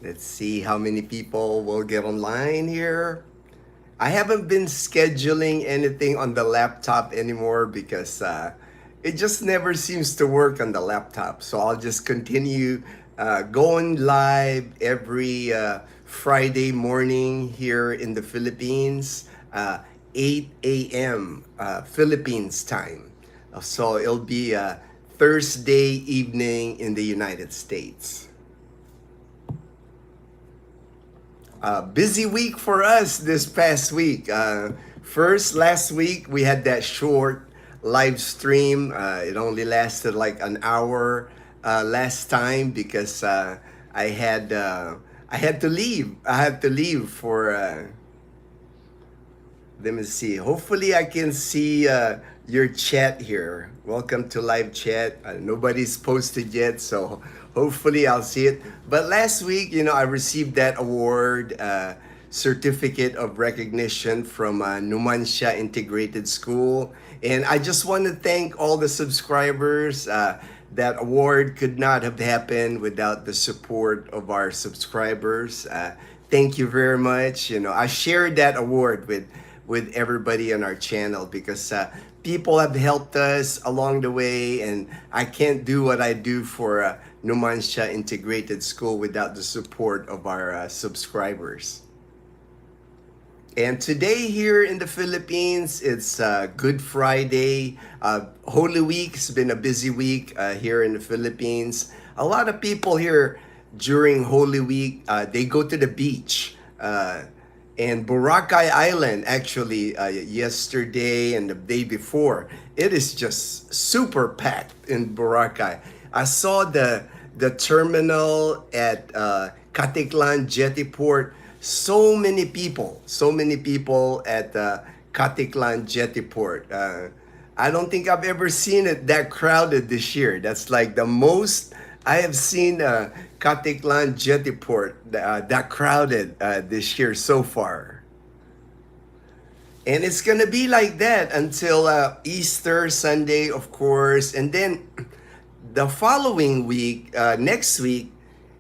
Let's see how many people will get online here. I haven't been scheduling anything on the laptop anymore because it just never seems to work on the laptop. So I'll just continue going live every Friday morning here in the Philippines, 8 a.m. Philippines time. So it'll be Thursday evening in the United States. Busy week for us this past week. First, last week we had that short live stream. It only lasted like an hour last time because I had to leave. I had to leave for. Let me see. Hopefully, I can see your chat here. Welcome to live chat. Nobody's posted yet, so hopefully I'll see it. But last week, I received that award, certificate of recognition from Numancia Integrated School. And I just want to thank all the subscribers. That award could not have happened without the support of our subscribers. Thank you very much. I shared that award with everybody on our channel because people have helped us along the way, and I can't do what I do for Numancia Integrated School without the support of our subscribers. And today here in the Philippines, it's Good Friday. Holy Week has been a busy week here in the Philippines. A lot of people here during Holy Week, they go to the beach. And Boracay Island, actually, yesterday and the day before, it is just super packed in Boracay. I saw the terminal at Caticlan Jetty Port. So many people at Caticlan Jetty Port. I don't think I've ever seen it that crowded this year. That's like the most I have seen Caticlan Jetty Port that crowded this year so far. And it's gonna be like that until Easter Sunday, of course. And then the following week, next week,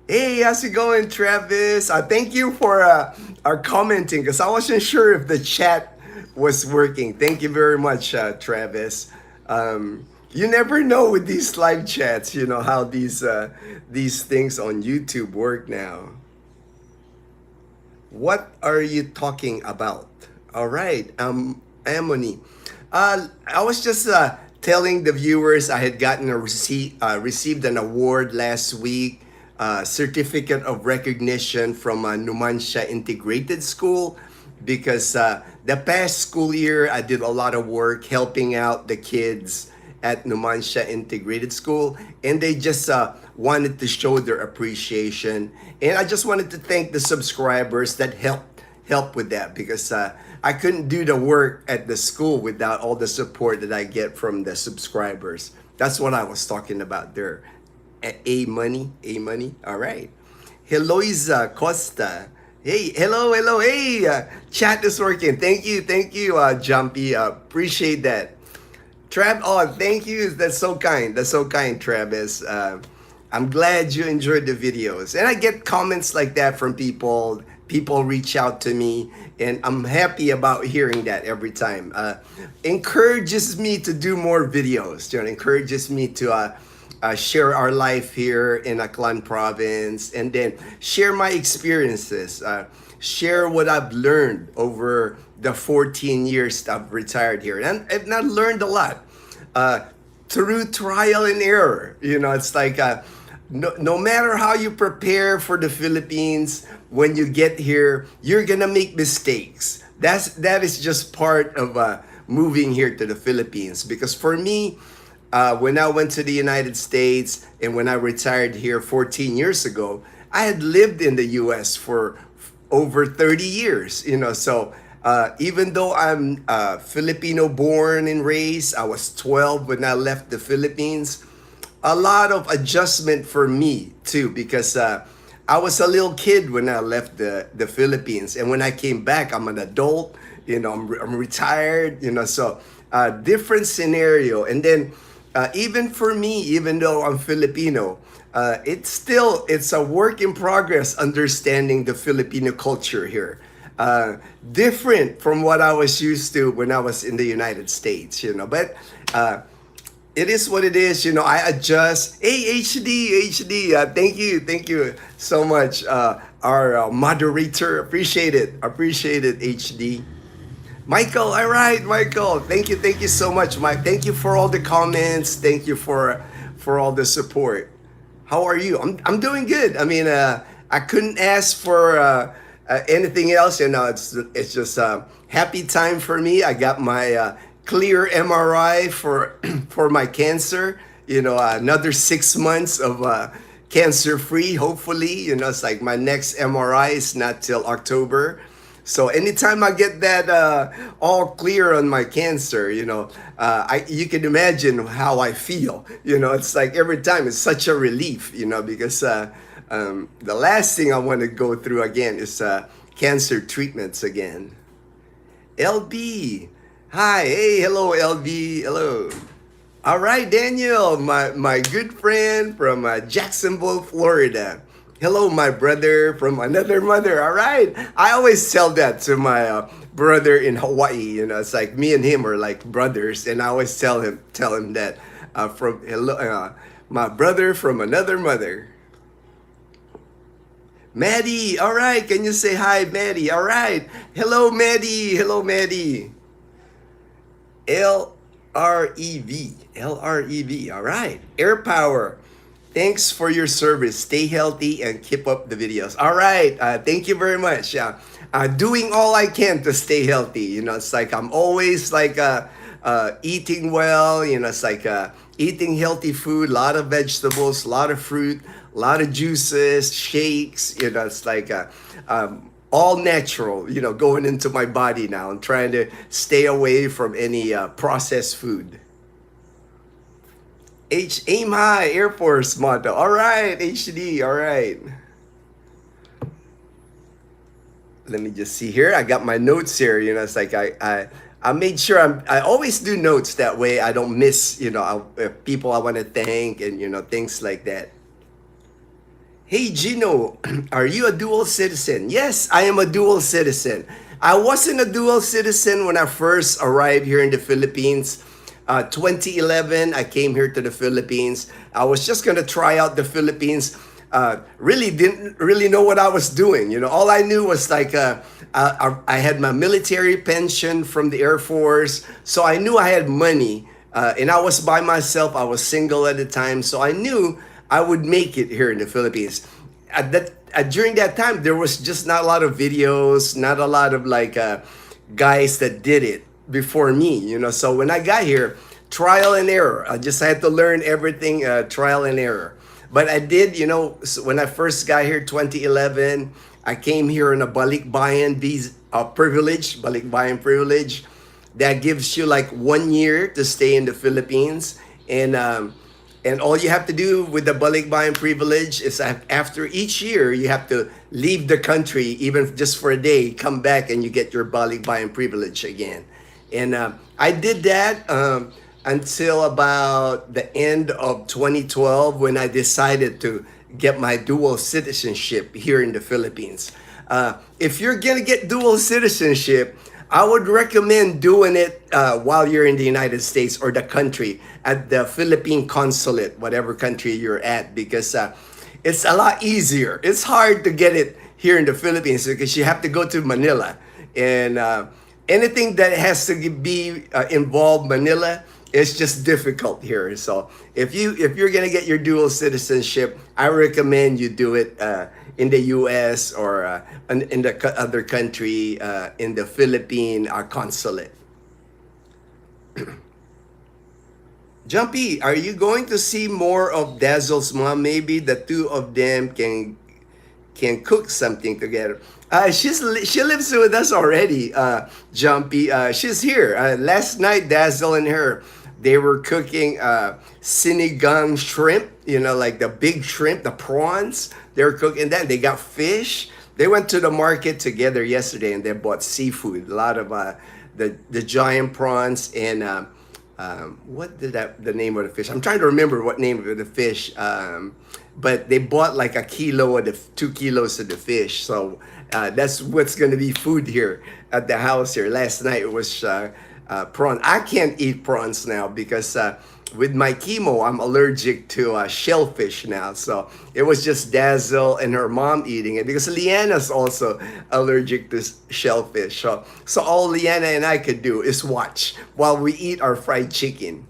hey, how's it going, Travis? Thank you for our commenting because I wasn't sure if the chat was working. Thank you very much, Travis. You never know with these live chats, how these things on YouTube work now. What are you talking about? All right, Amoni. I was just telling the viewers I had gotten received an award last week, certificate of recognition from Numancia Integrated School, because the past school year I did a lot of work helping out the kids at Numancia Integrated School, and they just wanted to show their appreciation. And I just wanted to thank the subscribers that helped with that, because I couldn't do the work at the school without all the support that I get from the subscribers. That's what I was talking about there. A money. All right. Heloisa Costa. Hey, hello. Hey, chat is working. Thank you, Jumpy. Appreciate that. Thank you. That's so kind. Travis. I'm glad you enjoyed the videos. And I get comments like that from people. People reach out to me, and I'm happy about hearing that every time. Encourages me to do more videos. Encourages me to share our life here in Aklan province, and then share my experiences, share what I've learned over the 14 years I've retired here. And I've learned a lot through trial and error. It's like no matter how you prepare for the Philippines, when you get here, you're gonna make mistakes. That is just part of moving here to the Philippines. Because for me, when I went to the United States and when I retired here 14 years ago, I had lived in the U.S. for over 30 years, so even though I'm Filipino born and raised, I was 12 when I left the Philippines. A lot of adjustment for me too, because I was a little kid when I left the Philippines, and when I came back, I'm an adult. I'm retired. So different scenario. And then even for me, even though I'm Filipino, It's a work in progress understanding the Filipino culture here. Different from what I was used to when I was in the United States, but uh, it is what it is. I adjust. Hey, HD, thank you so much, our moderator. Appreciate it, HD. Michael, all right, Michael. Thank you so much, Mike. Thank you for all the comments. Thank you for all the support. How are you? I'm doing good. I mean, I couldn't ask for anything else. It's just happy time for me. I got my clear MRI for for my cancer. Another 6 months of cancer free. Hopefully, it's like my next MRI is not till October. So anytime I get that all clear on my cancer, you can imagine how I feel. It's like every time it's such a relief. Because the last thing I want to go through again is cancer treatments again. LB, hi, hey, hello, LB, hello. All right, Daniel, my good friend from Jacksonville, Florida. Hello, my brother from another mother. All right. I always tell that to my brother in Hawaii. It's like me and him are like brothers, and I always tell him that from hello, my brother from another mother. Maddie, all right. Can you say hi, Maddie? All right. Hello, Maddie. Hello, Maddie. LREV. All right. Air Power. Thanks for your service. Stay healthy and keep up the videos. All right. Thank you very much. Doing all I can to stay healthy. It's like I'm always like eating well. It's like eating healthy food, a lot of vegetables, a lot of fruit, a lot of juices, shakes. It's like all natural, going into my body now. I'm trying to stay away from any processed food. Aim high, Air Force motto. All right, HD. All right. Let me just see here. I got my notes here. It's like I made sure I always do notes that way I don't miss people I want to thank and things like that. Hey Gino, are you a dual citizen? Yes, I am a dual citizen. I wasn't a dual citizen when I first arrived here in the Philippines. 2011, I came here to the Philippines. I was just gonna try out the Philippines. Really didn't really know what I was doing. All I knew was like I had my military pension from the Air Force, so I knew I had money. And I was by myself. I was single at the time, so I knew I would make it here in the Philippines. During that time, there was just not a lot of videos, not a lot of like guys that did it before me. So when I got here, trial and error. I just had to learn everything, trial and error. But I did, so when I first got here, 2011, I came here on a balikbayan visa privilege, balikbayan privilege that gives you like 1 year to stay in the Philippines. And all you have to do with the balikbayan privilege is after each year, you have to leave the country, even just for a day, come back and you get your balikbayan privilege again. And I did that until about the end of 2012 when I decided to get my dual citizenship here in the Philippines. If you're going to get dual citizenship, I would recommend doing it while you're in the United States or the country at the Philippine consulate, whatever country you're at, because it's a lot easier. It's hard to get it here in the Philippines because you have to go to Manila. And anything that has to be involved Manila, it's just difficult here. So if you're gonna get your dual citizenship, I recommend you do it in the U.S. or in the other country in the Philippine consulate. Jumpy, are you going to see more of Dazel's mom? Maybe the two of them can cook something together. She lives with us already, Jumpy. She's here. Last night, Dazzle and her, they were cooking sinigang shrimp, like the big shrimp, the prawns. They were cooking that. They got fish. They went to the market together yesterday and they bought seafood. A lot of the giant prawns and what did the name of the fish? I'm trying to remember what name of the fish. but they bought like a kilo of the 2 kilos of the fish. So that's what's going to be food here at the house here. Last night it was prawn. I can't eat prawns now because with my chemo, I'm allergic to shellfish now. So it was just Dazel and her mom eating it because Leanna's also allergic to shellfish. So all Leanna and I could do is watch while we eat our fried chicken.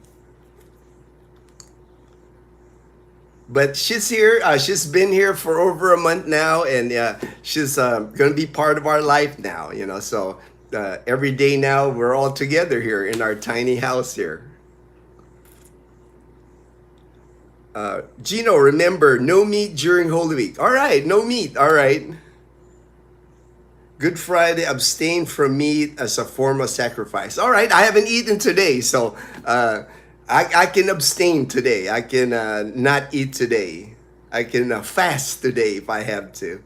But she's here. She's been here for over a month now, and she's going to be part of our life now. So every day now we're all together here in our tiny house here. Gino, remember, no meat during Holy Week. All right, no meat. All right. Good Friday, abstain from meat as a form of sacrifice. All right, I haven't eaten today, so I can abstain today. I can not eat today. I can fast today if I have to.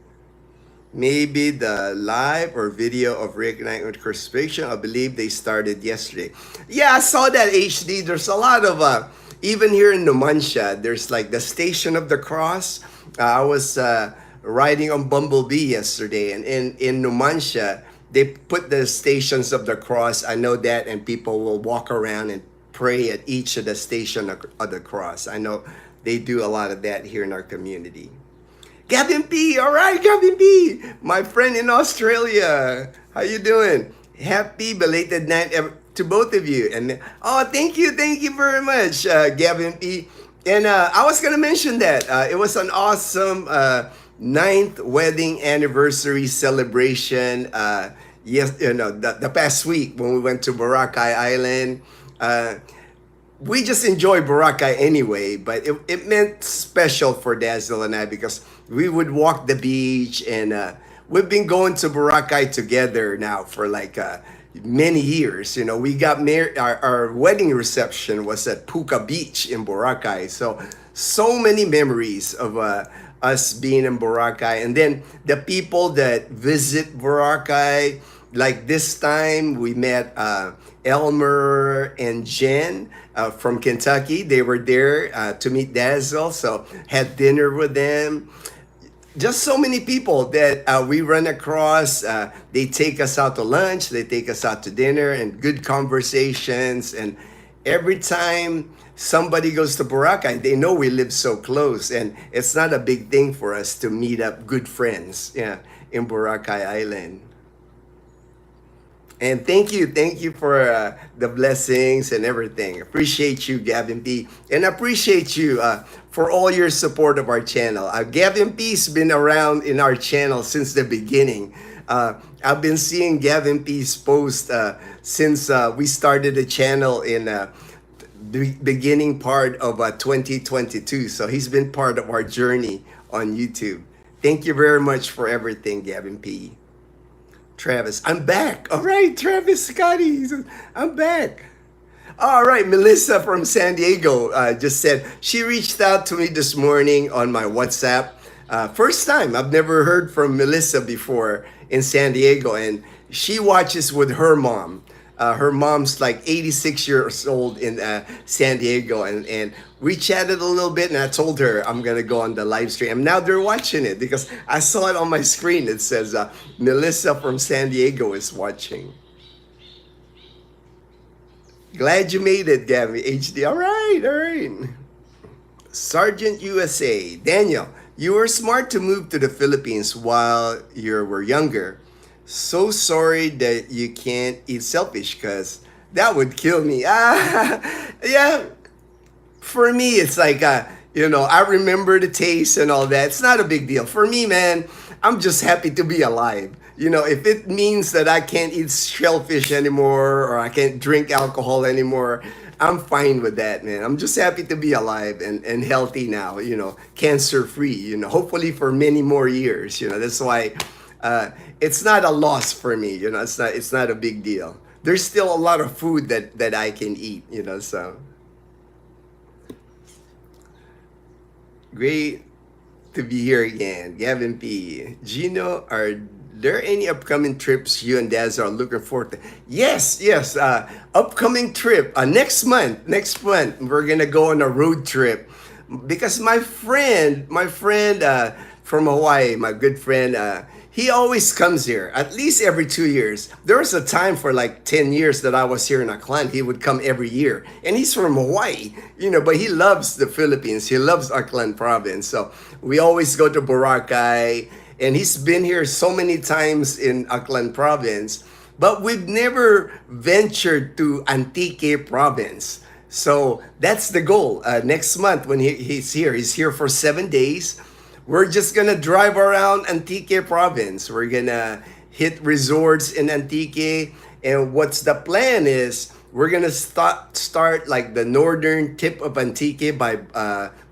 Maybe the live or video of Reigniting with Crucifixion, I believe they started yesterday. Yeah, I saw that HD. There's a lot of, even here in Numancia, there's like the Station of the Cross. I was riding on Bumblebee yesterday, and in Numancia, they put the Stations of the Cross. I know that, and people will walk around and pray at each of the Station of the Cross. I know they do a lot of that here in our community. Gavin P. All right, Gavin P. My friend in Australia. How you doing? Happy belated night to both of you. And thank you very much, Gavin P. And I was gonna mention that it was an awesome 9th wedding anniversary celebration. The past week when we went to Boracay Island. We just enjoy Boracay anyway, but it meant special for Dazel and I because we would walk the beach, and we've been going to Boracay together now for like many years. We got married. Our wedding reception was at Puka Beach in Boracay. So many memories of us being in Boracay, and then the people that visit Boracay. Like this time, we met Elmer and Jen from Kentucky. They were there to meet Dazel, so had dinner with them. Just so many people that we run across. They take us out to lunch, they take us out to dinner, and good conversations. And every time somebody goes to Boracay, they know we live so close, and it's not a big thing for us to meet up good friends in Boracay Island. And thank you for the blessings and everything. Appreciate you, Gavin P. And appreciate you for all your support of our channel. Gavin P's been around in our channel since the beginning. I've been seeing Gavin P's post since we started the channel in the beginning part of 2022. So he's been part of our journey on YouTube. Thank you very much for everything, Gavin P. Travis, I'm back. All right, Travis Scotty, I'm back. All right, Melissa from San Diego just said she reached out to me this morning on my WhatsApp. First time, I've never heard from Melissa before in San Diego, and she watches with her mom. Her mom's like 86 years old in San Diego, and we chatted a little bit, and I told her I'm gonna go on the live stream. And now they're watching it because I saw it on my screen. It says Melissa from San Diego is watching. Glad you made it, Gabby HD. All right. Sergeant USA, Daniel, you were smart to move to the Philippines while you were younger. So sorry that you can't eat shellfish because that would kill me. Yeah. For me, it's like, I remember the taste and all that. It's not a big deal. For me, man, I'm just happy to be alive. If it means that I can't eat shellfish anymore or I can't drink alcohol anymore, I'm fine with that, man. I'm just happy to be alive and healthy now, cancer-free, hopefully for many more years. That's why it's not a loss for me. It's not a big deal. There's still a lot of food that I can eat, so. Great to be here again. Gavin P. Gino, are there any upcoming trips you and Daz are looking forward to? Yes. Upcoming trip. Next month, we're going to go on a road trip. because my friend from Hawaii, my good friend, he always comes here at least every 2 years. There was a time for like 10 years that I was here in Aklan. He would come every year, and he's from Hawaii, but he loves the Philippines. He loves Aklan province, so we always go to Boracay, and he's been here so many times in Aklan province, but we've never ventured to Antique province. So that's the goal. Next month when he's here for 7 days. We're just gonna drive around Antique province. We're gonna hit resorts in Antique, and what's the plan is we're gonna start like the northern tip of Antique by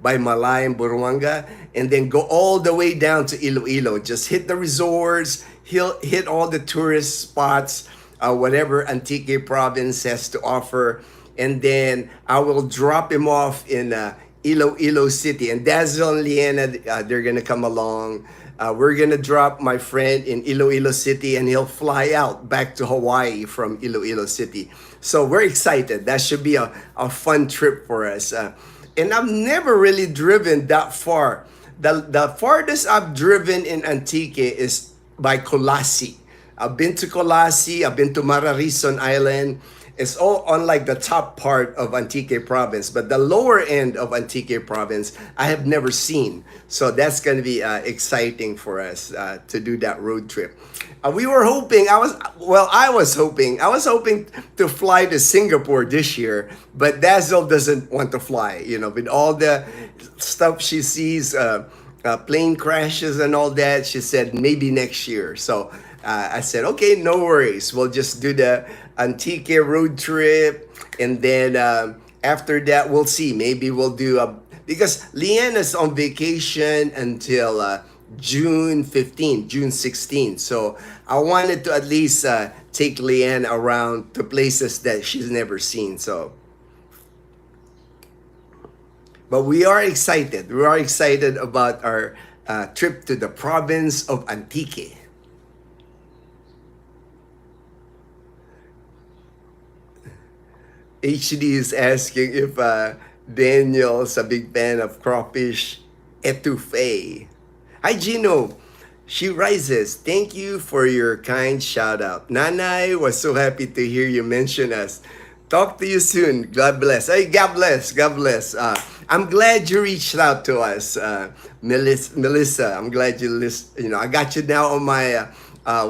Malay and Buruanga, and then go all the way down to Iloilo. Just hit the resorts, he'll hit all the tourist spots, whatever Antique province has to offer, and then I will drop him off in Iloilo City. And Dazel and Leanna, they're gonna come along. We're gonna drop my friend in Iloilo City, and he'll fly out back to Hawaii from Iloilo City. So we're excited. That should be a fun trip for us. And I've never really driven that far. The farthest I've driven in Antique is by Colasi. I've been to Colasi, I've been to Mararison Island. It's all on like the top part of Antique province, but the lower end of Antique province I have never seen. So that's going to be exciting for us to do that road trip. We were hoping, I was hoping to fly to Singapore this year, but Dazzle doesn't want to fly, with all the stuff she sees, plane crashes and all that. She said maybe next year. So I said, okay, no worries. We'll just do the Antique road trip, and then after that, we'll see. Maybe we'll do because Leanna's on vacation until June 15th, June 16th. So I wanted to at least take Leanne around to places that she's never seen. So, but we are excited. We are excited about our trip to the province of Antique. HD is asking if Daniel's a big fan of crawfish etouffee. Hi, Gino. She rises. Thank you for your kind shout out. Nanay was so happy to hear you mention us. Talk to you soon. God bless. Hey, God bless. God bless. I'm glad you reached out to us, Melissa. I'm glad you listen. I got you now on my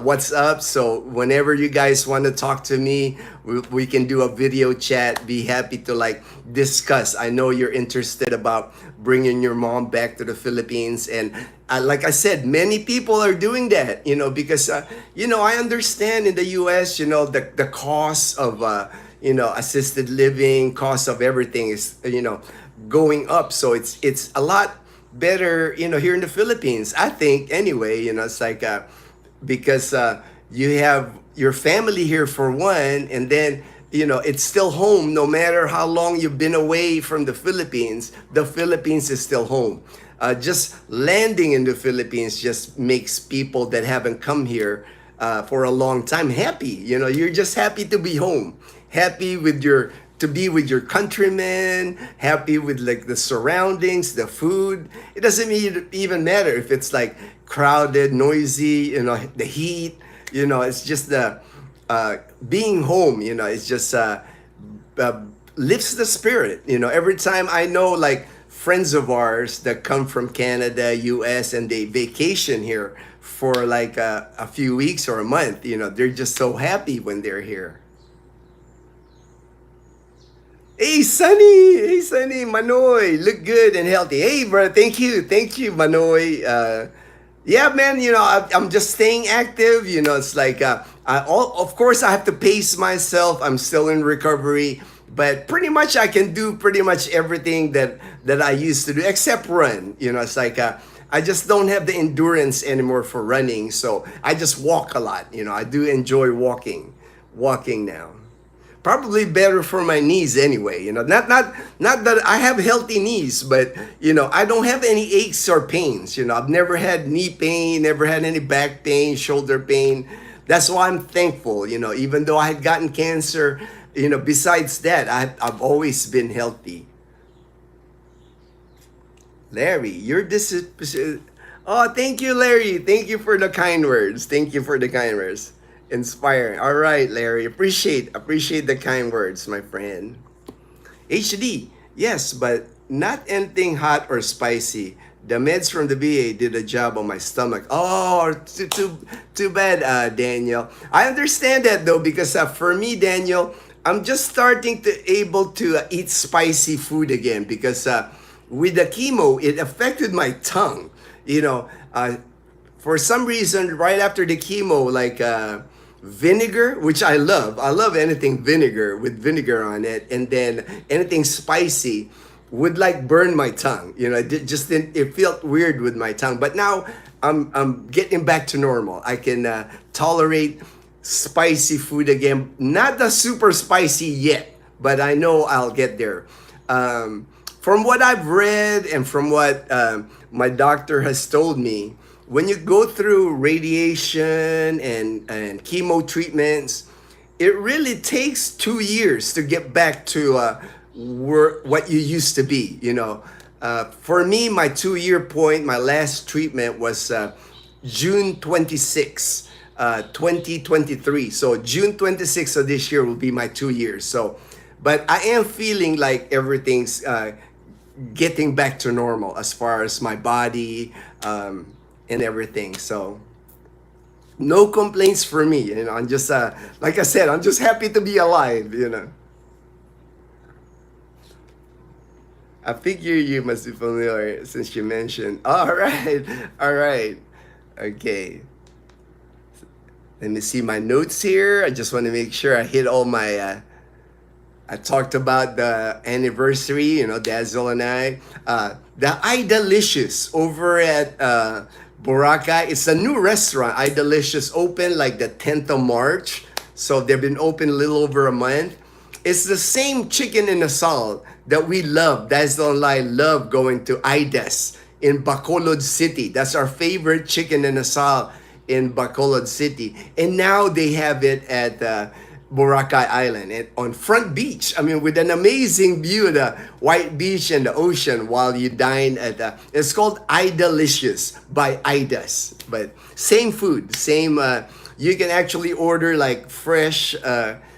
what's up. So whenever you guys want to talk to me, we can do a video chat. Be happy to discuss. I know you're interested about bringing your mom back to the Philippines, and like I said, many people are doing that, because I understand in the US, the cost of assisted living, cost of everything is going up. So it's a lot better, here in the Philippines, I think. Anyway, it's like because you have your family here for one, and then it's still home. No matter how long you've been away from the Philippines is still home. Just landing in the Philippines just makes people that haven't come here for a long time happy. You're just happy to be home, happy to be with your countrymen, happy with the surroundings, the food. It doesn't even matter if it's crowded, noisy, the heat. It's just the being home. It's just lifts the spirit. Every time I know friends of ours that come from Canada, US, and they vacation here for a few weeks or a month, they're just so happy when they're here. Hey, Sunny, Manoy, look good and healthy. Hey, bro, thank you, Manoy. Yeah, man, I'm just staying active. It's of course, I have to pace myself. I'm still in recovery, but pretty much I can do pretty much everything that I used to do, except run. It's I just don't have the endurance anymore for running, so I just walk a lot. I do enjoy walking now. Probably better for my knees anyway. Not that I have healthy knees, but I don't have any aches or pains. I've never had knee pain, never had any back pain, shoulder pain. That's why I'm thankful. Even though I had gotten cancer, besides that, I've always been healthy. Larry, you're this. Oh, thank you, Larry. Thank you for the kind words. Thank you for the kind words. Inspiring. All right, Larry. Appreciate the kind words, my friend. HD, yes, but not anything hot or spicy. The meds from the VA did a job on my stomach. Oh, too bad, Daniel. I understand that though, because for me, Daniel, I'm just starting to able to eat spicy food again because with the chemo, it affected my tongue. You know, for some reason, right after the chemo, like vinegar, which I love. I love anything vinegar with vinegar on it, and then anything spicy would like burn my tongue. You know, just didn't. It felt weird with my tongue. But now I'm getting back to normal. I can tolerate spicy food again. Not the super spicy yet, but I know I'll get there. From what I've read and from what my doctor has told me, when you go through radiation and chemo treatments, it really takes 2 years to get back to what you used to be. You know, for me, my 2 year point, my last treatment was June 26, 2023. So June 26th of this year will be my 2 years. So, but I am feeling like everything's getting back to normal as far as my body and everything. So no complaints for me. You know, I'm just like I said, I'm just happy to be alive. You know, I figure you must be familiar since you mentioned. All right, all right, okay. Let me see my notes here. I just want to make sure I hit all my. I talked about the anniversary, you know, Dazel and I. The iDelicious over at Boracay. It's a new restaurant. iDelicious opened like the 10th of March. So they've been open a little over a month. It's the same chicken and asal that we love. Dazel and I love going to Ides in Bacolod City. That's our favorite chicken and asal in Bacolod City. And now they have it at Boracay Island and on Front Beach. I mean, with an amazing view of the white beach and the ocean while you dine at it's called iDelicious by Idas. But same food, same, you can actually order like fresh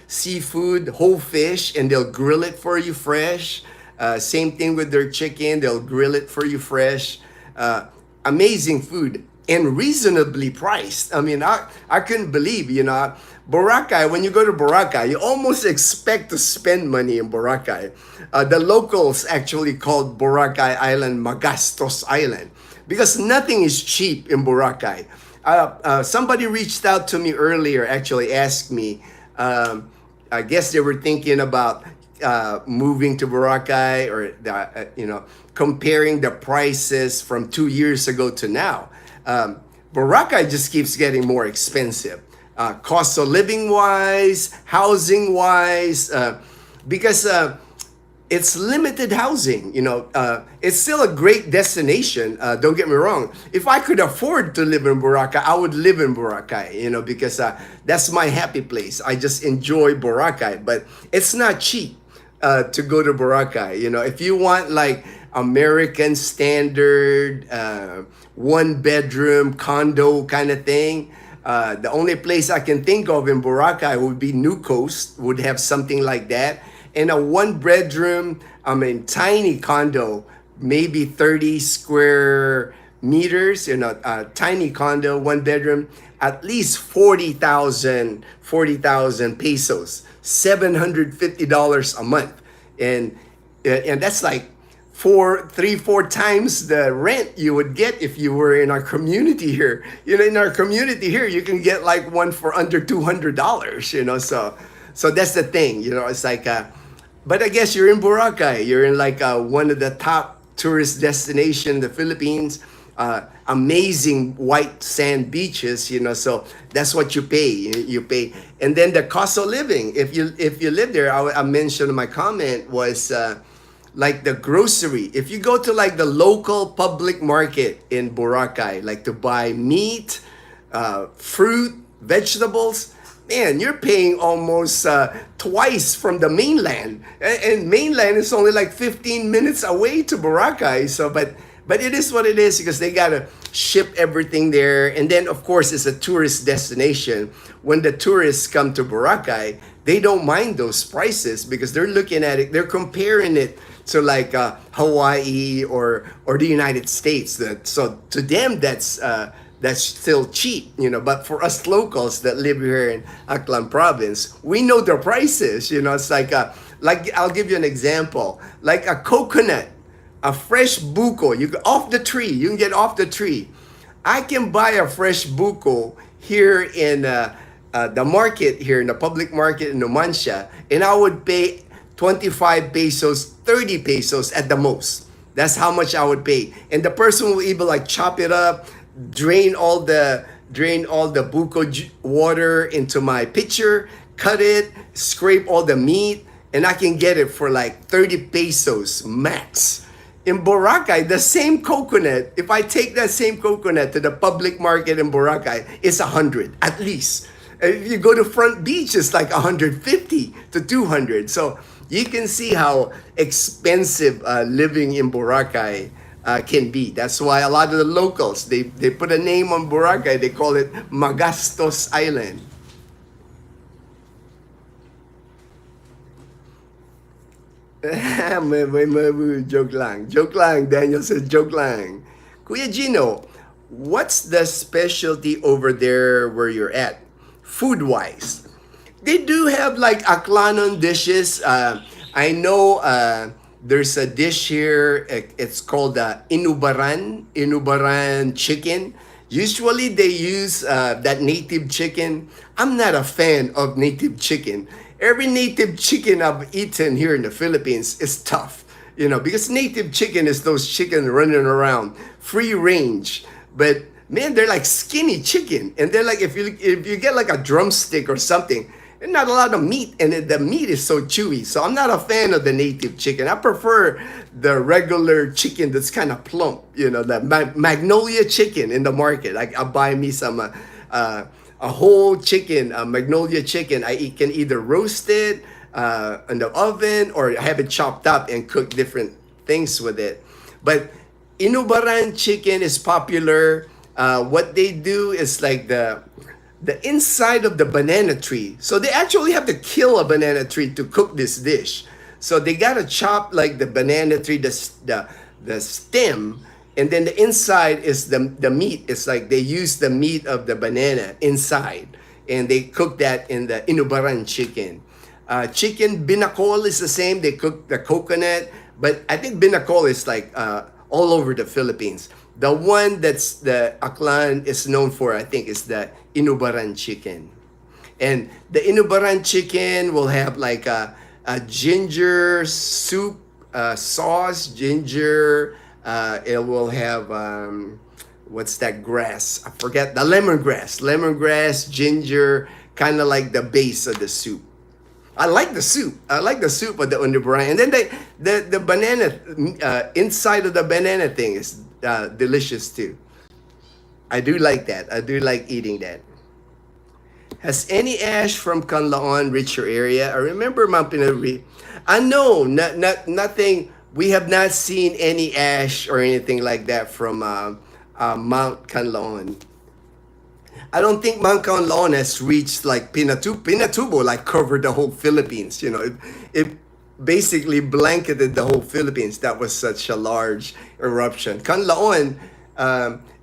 seafood, whole fish, and they'll grill it for you fresh. Same thing with their chicken, they'll grill it for you fresh. Amazing food and reasonably priced. I mean, I couldn't believe, you know, Boracay, when you go to Boracay, you almost expect to spend money in Boracay. The locals actually called Boracay Island Magastos Island because nothing is cheap in Boracay. Somebody reached out to me earlier, actually asked me, I guess they were thinking about moving to Boracay or, you know, comparing the prices from 2 years ago to now. Boracay just keeps getting more expensive. Cost of living wise, housing wise, because it's limited housing. You know, it's still a great destination. Don't get me wrong. If I could afford to live in Boracay, I would live in Boracay. You know, because that's my happy place. I just enjoy Boracay, but it's not cheap to go to Boracay. You know, if you want like American standard 1-bedroom condo kind of thing. The only place I can think of in Boracay would be New Coast, would have something like that. And a 1-bedroom, tiny condo, maybe 30 square meters, you know, a tiny condo, 1-bedroom, at least 40,000 pesos, $750 a month. And that's like 4 times the rent you would get if you were in our community here. You know, in our community here, you can get like one for under $200, you know, so that's the thing, you know, it's like, but I guess you're in Boracay, you're in like one of the top tourist destinations in the Philippines, amazing white sand beaches, you know, so that's what you pay, you pay. And then the cost of living, if you live there, I mentioned in my comment was, like the grocery, if you go to like the local public market in Boracay, like to buy meat, fruit, vegetables, man, you're paying almost twice from the mainland. And mainland is only like 15 minutes away to Boracay. So, but But it is what it is because they gotta ship everything there, and then of course it's a tourist destination. When the tourists come to Boracay, they don't mind those prices because they're looking at it, they're comparing it to like Hawaii or the United States. So to them that's still cheap, you know. But for us locals that live here in Aklan province, we know the prices. You know, it's like I'll give you an example, like a coconut, a fresh buko, you off the tree, you can get off the tree. I can buy a fresh buko here in the market here in the public market in Numancia, and I would pay 25 pesos, 30 pesos at the most. That's how much I would pay. And the person will even like chop it up, drain all the buko water into my pitcher, cut it, scrape all the meat, and I can get it for like 30 pesos max. In Boracay, the same coconut, if I take that same coconut to the public market in Boracay, it's 100 at least. If you go to Front Beach, it's like 150 to 200. So you can see how expensive living in Boracay can be. That's why a lot of the locals, they put a name on Boracay, they call it Magastos Island. Joke lang. Daniel says joke lang. Kuya Gino, what's the specialty over there where you're at, food-wise? They do have like Aklanon dishes. I know there's a dish here. It's called Inubaran chicken. Usually they use that native chicken. I'm not a fan of native chicken. Every native chicken I've eaten here in the Philippines is tough, you know, because native chicken is those chicken running around, free range. But man, they're like skinny chicken, and they're like if you get like a drumstick or something, and not a lot of meat, and the meat is so chewy. So I'm not a fan of the native chicken. I prefer the regular chicken that's kind of plump, you know, the magnolia chicken in the market. Like I'll buy me some a whole chicken, a magnolia chicken. I can either roast it in the oven or have it chopped up and cook different things with it. But Inubaran chicken is popular. What they do is like the inside of the banana tree. So they actually have to kill a banana tree to cook this dish. So they gotta chop like the banana tree, the stem, and then the inside is the meat. It's like they use the meat of the banana inside, and they cook that in the Inubaran chicken. Chicken binakol is the same. They cook the coconut, but I think binakol is like all over the Philippines. The one that's the Aklan is known for, I think, is the Inubaran chicken. And the Inubaran chicken will have like a ginger soup sauce, ginger. It will have what's that grass? I forget, the lemongrass, ginger, kind of like the base of the soup. I like the soup. I like the soup of the Inubaran. And then the banana inside of the banana thing is delicious too. I do like that. I do like eating that. Has any ash from Canlaon reached your area? I remember Mount Pinari. No, nothing. We have not seen any ash or anything like that from Mount Canlaon. I don't think Mount Canlaon has reached like Pinatubo, like covered the whole Philippines. You know, it basically blanketed the whole Philippines. That was such a large eruption. Canlaon,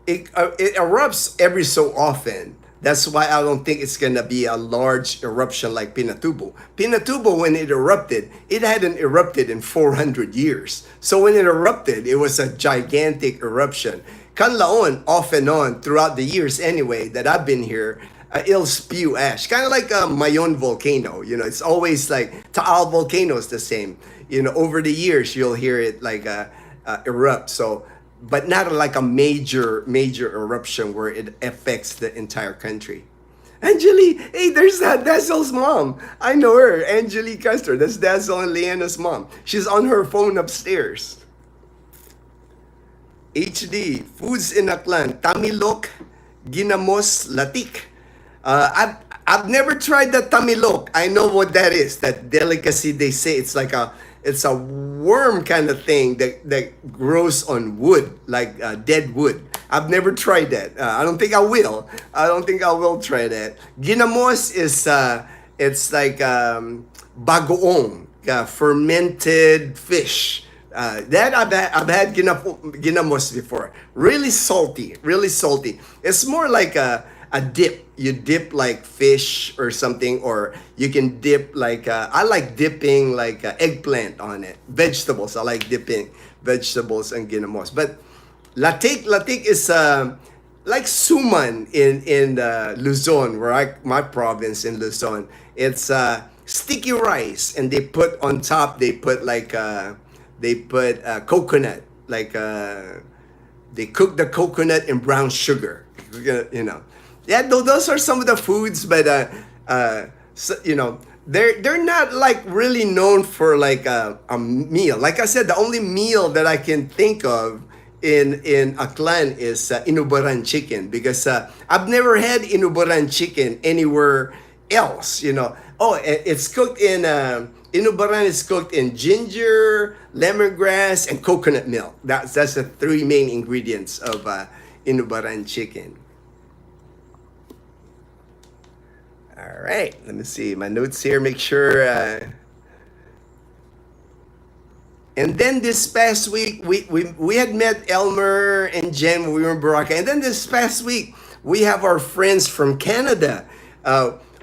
it erupts every so often. That's why I don't think it's gonna be a large eruption like Pinatubo. Pinatubo, when it erupted, it hadn't erupted in 400 years. So when it erupted, it was a gigantic eruption. Canlaon, off and on, throughout the years anyway, that I've been here, it'll spew ash. Kind of like a Mayon volcano, you know, it's always like, Taal volcano is the same. You know, over the years, you'll hear it like erupt. So, but not like a major eruption where it affects the entire country. Angeli, hey, there's Dazel's mom. I know her, Angeli Custer. That's Dazel and Leanna's mom. She's on her phone upstairs. HD, foods in Aklan, tamilok, ginamos, latik. I've never tried the tamilok. I know what that is. That delicacy, they say it's like a it's a worm kind of thing that grows on wood, like dead wood. I've never tried that. I don't think I will. I don't think I will try that. Ginamos is it's like bagoong, fermented fish. That I've had ginamos before. Really salty, really salty. It's more like a dip. You dip like fish or something, or you can dip like I like dipping like eggplant on it. Vegetables. I like dipping vegetables and ginamos. But latik is like suman in Luzon, where my province in Luzon. It's sticky rice, and they put on top. They put like coconut, like they cook the coconut in brown sugar. You know, yeah. Those are some of the foods, but so, you know, they're not like really known for like a meal. Like I said, the only meal that I can think of in Aklan is inubaran chicken, because I've never had inubaran chicken anywhere else. You know, it's cooked in inubaran is cooked in ginger, lemongrass, and coconut milk. That's the three main ingredients of inubaran chicken. All right, let me see my notes here. Make sure. And then this past week, we had met Elmer and Jen when we were in Boracay. And then this past week, we have our friends from Canada.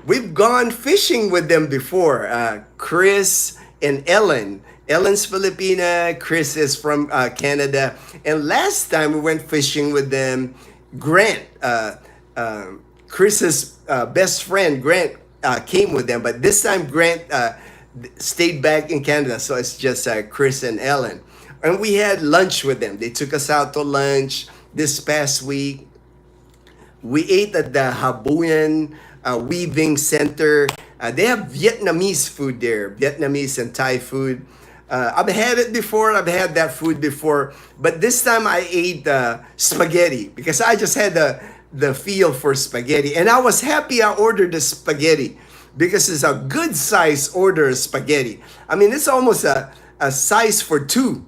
We've gone fishing with them before. Chris and Ellen. Ellen's Filipina, Chris is from Canada. And last time we went fishing with them, Grant, Chris's best friend, Grant, came with them. But this time, Grant stayed back in Canada, so it's just Chris and Ellen. And we had lunch with them. They took us out to lunch this past week. We ate at the Habuyan Weaving Center. They have Vietnamese food there, Vietnamese and Thai food. I've had it before. I've had that food before, but this time I ate spaghetti, because I just had the feel for spaghetti, and I was happy I ordered the spaghetti, because it's a good size order of spaghetti. I mean, it's almost a size for two,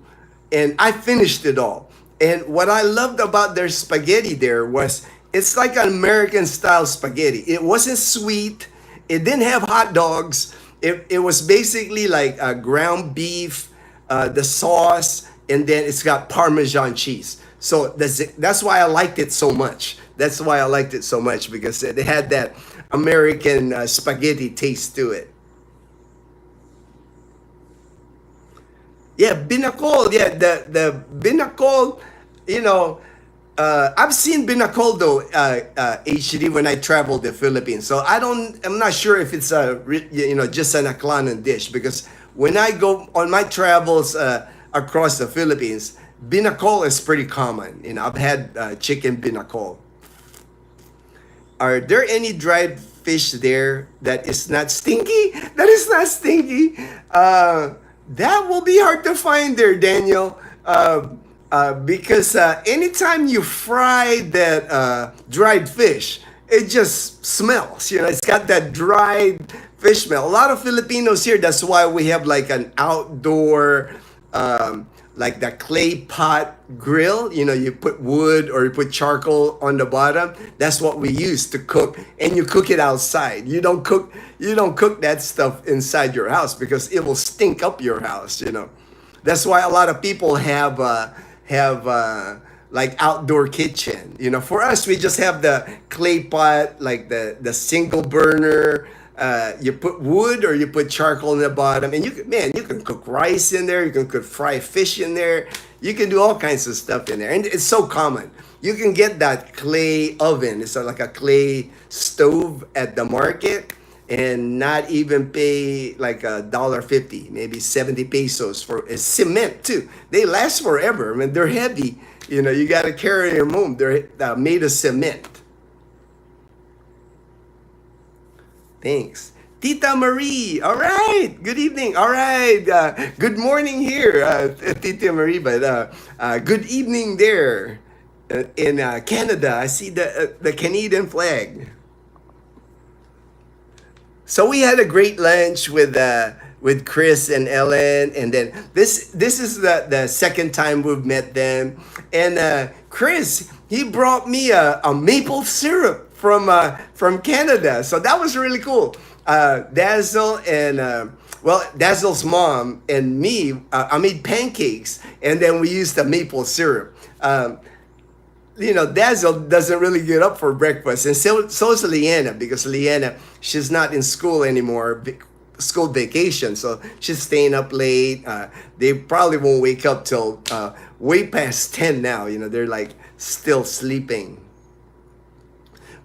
and I finished it all. And what I loved about their spaghetti there was it's like an American style spaghetti. It wasn't sweet. It didn't have hot dogs. It was basically like ground beef, the sauce, and then it's got Parmesan cheese. So that's why I liked it so much. That's why I liked it so much, because it had that American spaghetti taste to it. Yeah, binakol. Yeah, the binakol, you know, I've seen binakol though, HD, when I traveled the Philippines. So I'm not sure if it's just an Aklanan dish, because when I go on my travels across the Philippines, binakol is pretty common. You know, I've had chicken binakol. Are there any dried fish there that is not stinky? That is not stinky. That will be hard to find there, Daniel. Because anytime you fry that dried fish, it just smells. You know, it's got that dried fish smell. A lot of Filipinos here, that's why we have like an outdoor, like the clay pot grill. You know, you put wood or you put charcoal on the bottom. That's what we use to cook, and you cook it outside. You don't cook that stuff inside your house, because it will stink up your house. You know, that's why a lot of people have like outdoor kitchen. You know, for us, we just have the clay pot, like the single burner. You put wood or you put charcoal in the bottom, and you can cook rice in there. You can cook fried fish in there. You can do all kinds of stuff in there, and it's so common. You can get that clay oven. It's like a clay stove at the market, and not even pay like $1.50, maybe 70 pesos for cement too. They last forever. I mean, they're heavy. You know, you got to carry them home. They're made of cement. Thanks. Tita Marie, all right. Good evening. All right. Good morning here, Tita Marie, but good evening there in Canada. I see the Canadian flag. So we had a great lunch with with Chris and Ellen, and then this is the second time we've met them. And Chris, he brought me a maple syrup from Canada, so that was really cool. Dazzle and well, Dazzle's mom and me, I made pancakes, and then we used the maple syrup. Dazzle doesn't really get up for breakfast, and so is Leanna, because Leanna, she's not in school anymore, school vacation, so she's staying up late. They probably won't wake up till way past 10 now. They're like still sleeping.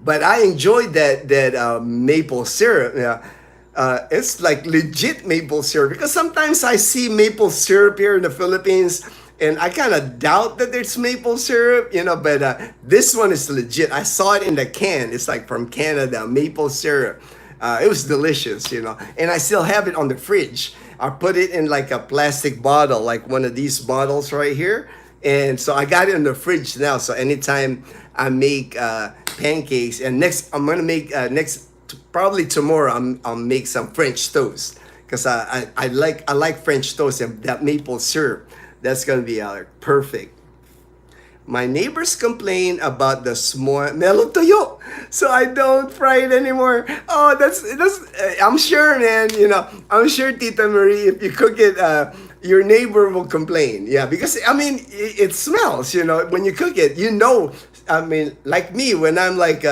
But I enjoyed that maple syrup. It's like legit maple syrup, because sometimes I see maple syrup here in the Philippines and I kind of doubt that it's maple syrup, but this one is legit. I saw it in the can. It's like from Canada, maple syrup. It was delicious, and I still have it on the fridge. I put it in like a plastic bottle, like one of these bottles right here. And so I got it in the fridge now. So anytime I make pancakes, and I'm going to make probably tomorrow, I'll make some French toast, because I like French toast, and that maple syrup, that's gonna be perfect. My neighbors complain about the small mellow toyo, so I don't fry it anymore. Oh, that's. I'm sure, man. I'm sure, Tita Marie, if you cook it, your neighbor will complain. Yeah, because I mean, it smells. When you cook it, I mean, like me, when I'm like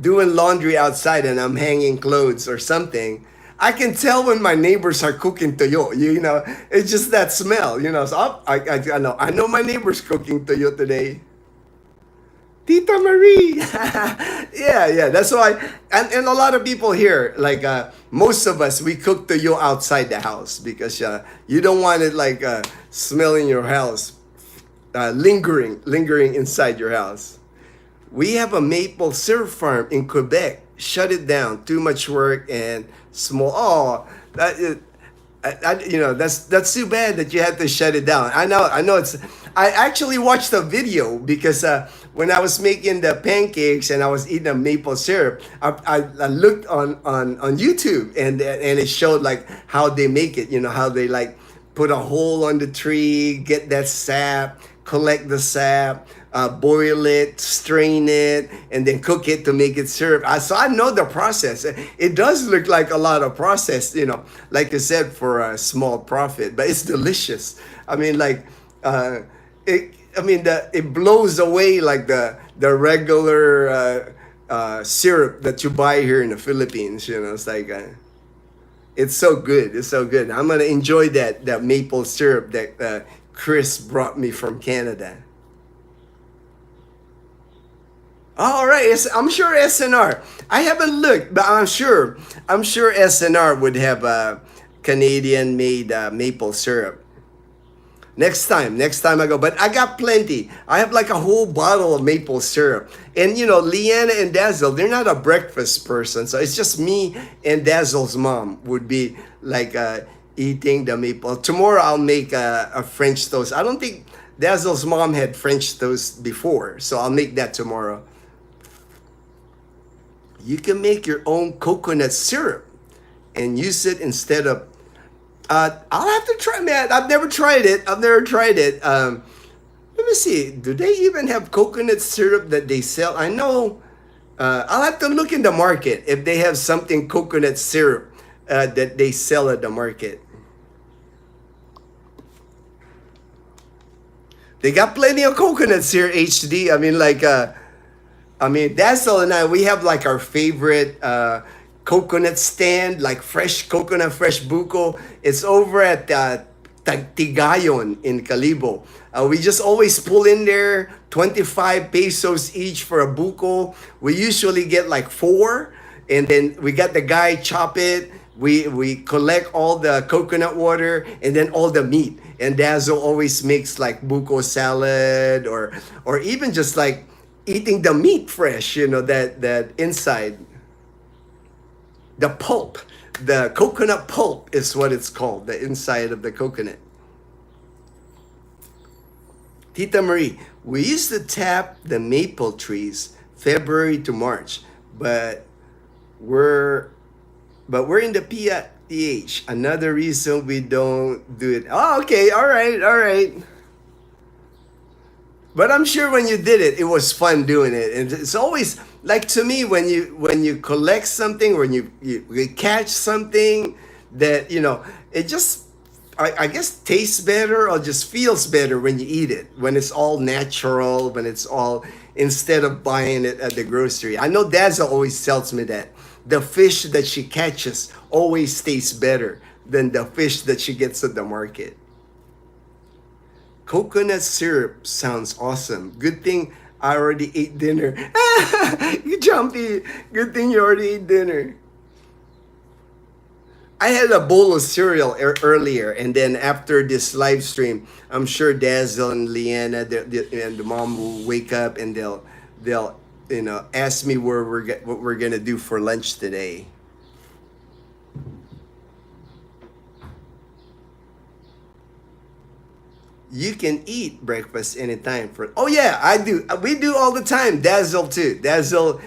doing laundry outside and I'm hanging clothes or something, I can tell when my neighbors are cooking toyo. It's just that smell. So I know my neighbor's cooking toyo today. Tita Marie. Yeah. That's why, and a lot of people here, like most of us, we cook toyo outside the house, because you don't want it like smelling your house, lingering inside your house. We have a maple syrup farm in Quebec. Shut it down. Too much work and small. Oh, that's too bad that you had to shut it down. I know. I actually watched a video, because when I was making the pancakes and I was eating a maple syrup, I looked on YouTube, and it showed like how they make it. How they like put a hole on the tree, get that sap, collect the sap, boil it, strain it, and then cook it to make it syrup. So I know the process. It does look like a lot of process, like I said, for a small profit, but it's delicious. I mean, like, it blows away like the regular syrup that you buy here in the Philippines. It's like, it's so good. It's so good. I'm gonna enjoy that maple syrup that Chris brought me from Canada. All right, I'm sure SNR. I haven't looked, but I'm sure SNR would have Canadian-made maple syrup. Next time I go. But I got plenty. I have like a whole bottle of maple syrup. And Leanna and Dazzle, they're not a breakfast person, so it's just me and Dazzle's mom would be like eating the maple. Tomorrow I'll make a French toast. I don't think Dazzle's mom had French toast before, so I'll make that tomorrow. You can make your own coconut syrup and use it instead of. I'll have to try, man. I've never tried it. Let me see. Do they even have coconut syrup that they sell? I know. I'll have to look in the market if they have something coconut syrup that they sell at the market. They got plenty of coconuts here, HD. Dazzle and I, we have like our favorite coconut stand, like fresh coconut, fresh buko. It's over at Tigayon in Calibo. We just always pull in there, 25 pesos each for a buko. We usually get like 4, and then we got the guy chop it. We collect all the coconut water and then all the meat. And Dazzle always makes like buko salad, or even just like eating the meat fresh, that inside. The pulp, the coconut pulp is what it's called, the inside of the coconut. Tita Marie, we used to tap the maple trees February to March, but we're in the EH, another reason we don't do it. Oh, okay, all right, all right. But I'm sure when you did it, it was fun doing it, and it's always like to me when you collect something, when you catch something that it just I guess tastes better or just feels better when you eat it, when it's all natural, when it's all instead of buying it at the grocery. I know Dazzle always tells me that the fish that she catches always tastes better than the fish that she gets at the market. Coconut syrup sounds awesome. Good thing I already ate dinner. You jumpy. Good thing you already ate dinner. I had a bowl of cereal earlier, and then after this live stream, I'm sure Dazzle and Leanna and the mom will wake up and they'll ask me what we're gonna do for lunch today. You can eat breakfast anytime for. Oh yeah, I do. We do all the time. Dazzle too. Dazzle.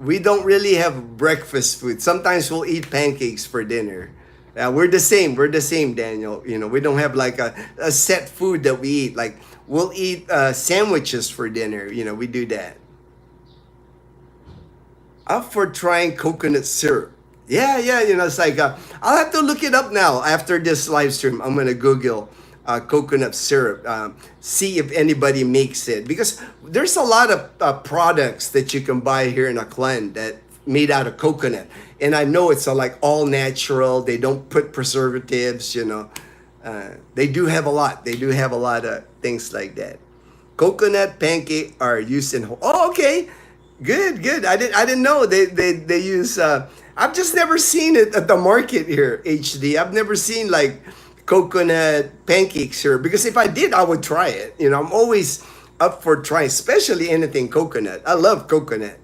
We don't really have breakfast food. Sometimes we'll eat pancakes for dinner. We're the same. We're the same, Daniel. We don't have like a set food that we eat. Like we'll eat sandwiches for dinner. We do that. Up for trying coconut syrup. Yeah, yeah. It's like I'll have to look it up now after this live stream. I'm gonna Google coconut syrup, see if anybody makes it, because there's a lot of products that you can buy here in Aklan that made out of coconut, and I know it's like all natural. They don't put preservatives. They do have a lot. They do have a lot of things like that. Coconut pancake are used in. Oh, okay, good, good. I didn't know they use. I've just never seen it at the market here. HD. I've never seen like coconut pancakes here, because if I did, I would try it. I'm always up for trying, especially anything coconut. I love coconut.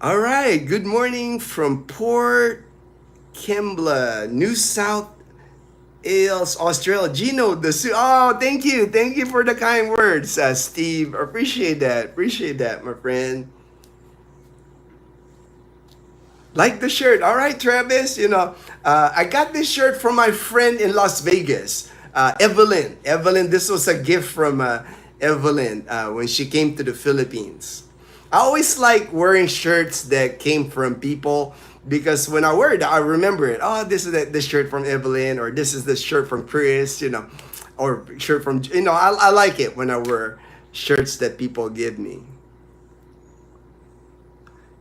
All right, good morning from Port Kembla, New South Wales, Australia. Gino, oh, thank you for the kind words, Steve. Appreciate that, my friend. Like the shirt. All right, Travis. I got this shirt from my friend in Las Vegas, Evelyn. Evelyn, this was a gift from Evelyn when she came to the Philippines. I always like wearing shirts that came from people, because when I wear it, I remember it. Oh, this is the shirt from Evelyn, or this is the shirt from Chris, or shirt from, I like it when I wear shirts that people give me.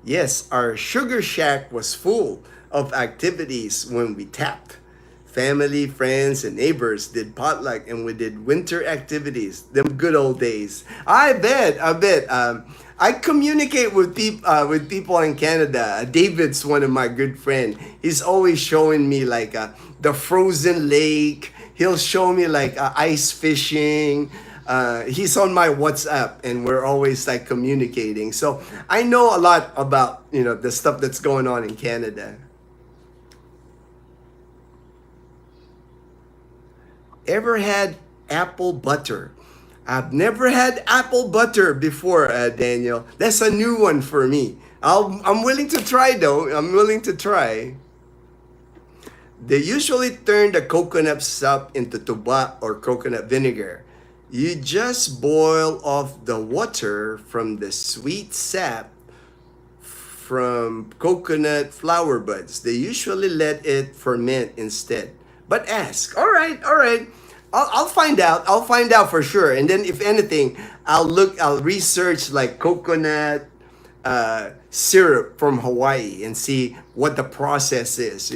Yes, our sugar shack was full of activities when we tapped. Family, friends, and neighbors did potluck, and we did winter activities. Them good old days. I bet. I communicate with people in Canada. David's one of my good friends. He's always showing me like the frozen lake. He'll show me like ice fishing. He's on my WhatsApp, and we're always like communicating. So I know a lot about the stuff that's going on in Canada. Ever had apple butter? I've never had apple butter before, Daniel. That's a new one for me. I'm willing to try though. I'm willing to try. They usually turn the coconut sap into tuba or coconut vinegar. You just boil off the water from the sweet sap from coconut flower buds. They usually let it ferment instead. But ask. All right. I'll find out. I'll find out for sure. And then if anything, I'll research like coconut syrup from Hawaii and see what the process is,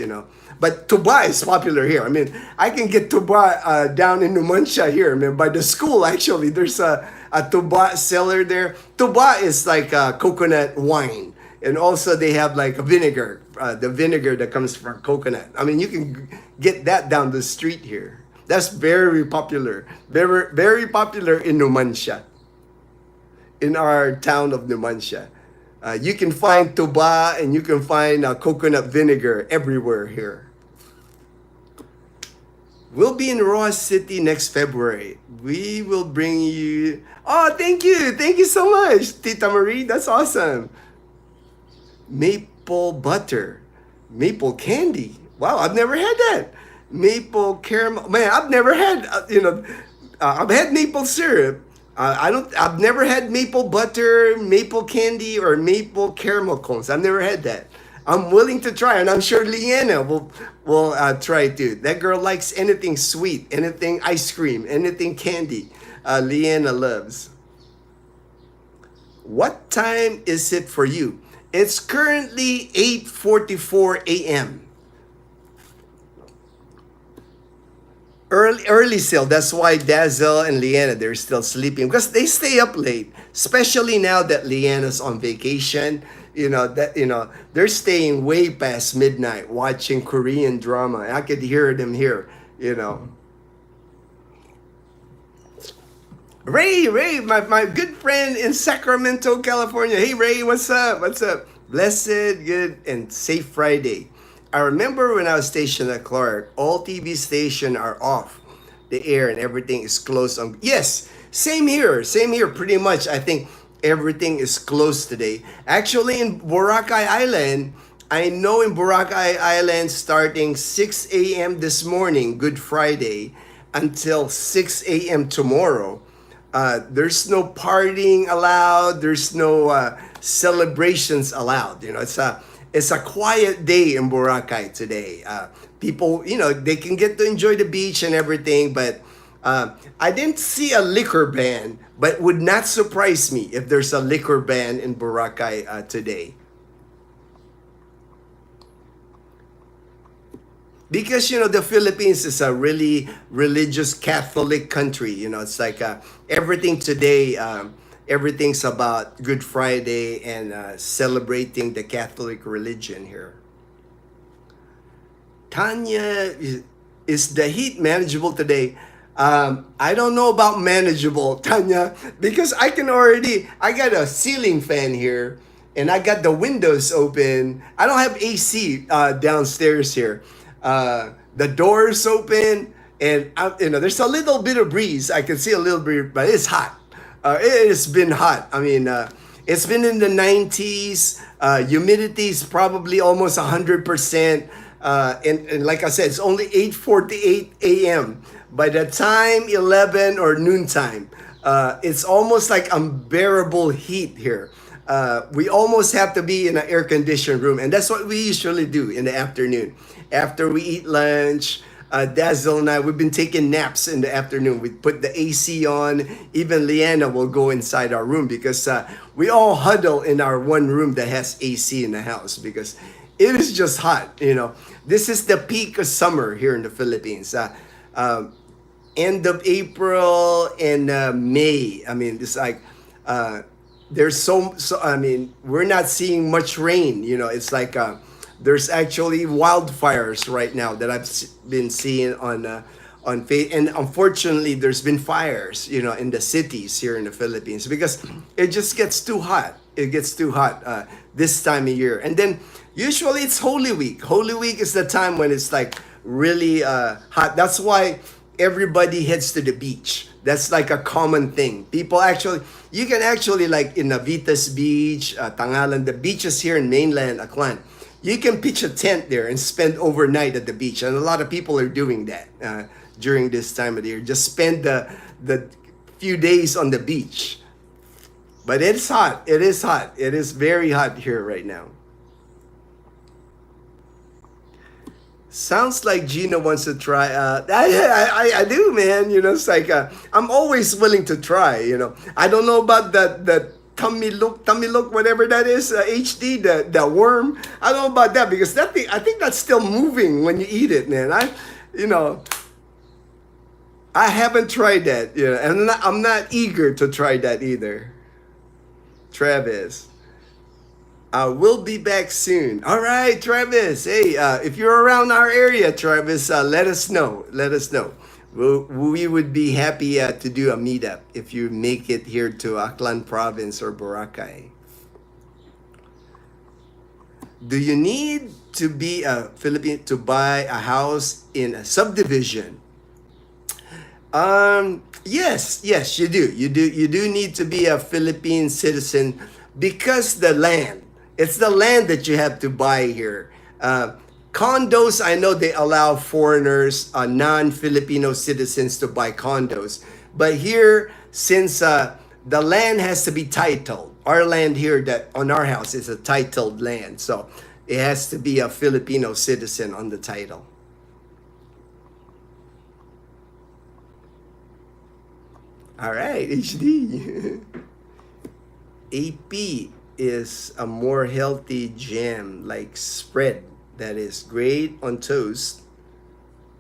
But tuba is popular here. I mean, I can get tuba down in Numancia here. I mean, by the school, actually, there's a tuba seller there. Tuba is like coconut wine. And also they have like a vinegar, the vinegar that comes from coconut. I mean, you can get that down the street here. That's very popular. Very, very popular in Numancia. In our town of Numancia. You can find tuba and you can find coconut vinegar everywhere here. We'll be in Roa City next February. We will bring you... Oh, thank you. Thank you so much, Tita Marie. That's awesome. maple butter, maple candy. Wow, I've never had that. Maple caramel. Man, I've never had. I've had maple syrup. I don't. I've never had maple butter, maple candy, or maple caramel cones. I've never had that. I'm willing to try, and I'm sure Leanna will try too. That girl likes anything sweet, anything ice cream, anything candy. Leanna loves. What time is it for you? It's currently 8:44 a.m. Early still. That's why Dazel and Leanna, they're still sleeping because they stay up late. Especially now that Leanna's on vacation. They're staying way past midnight watching Korean drama. I could hear them here. Ray, my good friend in Sacramento, California. Hey, Ray, what's up? What's up? Blessed, good, and safe Friday. I remember when I was stationed at Clark, all TV stations are off the air and everything is closed. Yes, same here, pretty much. I think everything is closed today. Actually, in Boracay Island, I know in Boracay Island, starting 6 a.m. this morning, Good Friday, until 6 a.m. tomorrow, there's no partying allowed. There's no celebrations allowed. It's a quiet day in Boracay today. People, they can get to enjoy the beach and everything, but I didn't see a liquor ban, but would not surprise me if there's a liquor ban in Boracay today. Because, the Philippines is a really religious Catholic country. It's like everything today, everything's about Good Friday and celebrating the Catholic religion here. Tanya, is the heat manageable today? I don't know about manageable, Tanya, because I got a ceiling fan here and I got the windows open. I don't have AC downstairs here. The door's open and there's a little bit of breeze. I can see a little bit, but it's hot. It has been hot. I mean, it's been in the 90s. Humidity is probably almost 100%. And like I said, it's only 8:48 a.m. By the time 11 or noontime, it's almost like unbearable heat here. We almost have to be in an air-conditioned room. And that's what we usually do in the afternoon. After we eat lunch, Dazzle and I, we've been taking naps in the afternoon. We put the AC on. Even Leanna will go inside our room because we all huddle in our one room that has AC in the house because it is just hot. This is the peak of summer here in the Philippines. End of April and May. I mean, it's like there's so. I mean, we're not seeing much rain. It's like there's actually wildfires right now that I've been seeing on Facebook. And unfortunately, there's been fires, in the cities here in the Philippines because it just gets too hot. It gets too hot this time of year. And then usually it's Holy Week. Holy Week is the time when it's like really hot. That's why everybody heads to the beach. That's like a common thing. You can actually like in Navitas Beach, Tangalan, the beaches here in mainland Aklan, you can pitch a tent there and spend overnight at the beach. And a lot of people are doing that during this time of the year. Just spend the few days on the beach. But it's hot. It is hot. It is very hot here right now. Sounds like Gina wants to try. I do, man. It's like I'm always willing to try. I don't know about that tummy look, whatever that is, HD, the worm. I don't know about that because that thing, I think that's still moving when you eat it, man. I haven't tried that. And I'm not eager to try that either. Travis. We'll be back soon. All right, Travis. Hey, if you're around our area, Travis, let us know. We would be happy to do a meetup if you make it here to Aklan Province or Boracay. Do you need to be a Philippine to buy a house in a subdivision? Yes, you do. You do need to be a Philippine citizen because the land It's the land that you have to buy here. Condos, I know they allow foreigners, non-Filipino citizens to buy condos. But here, since the land has to be titled, our land here that on our house is a titled land. So it has to be a Filipino citizen on the title. All right, HD. AP is a more healthy jam like spread that is great on toast.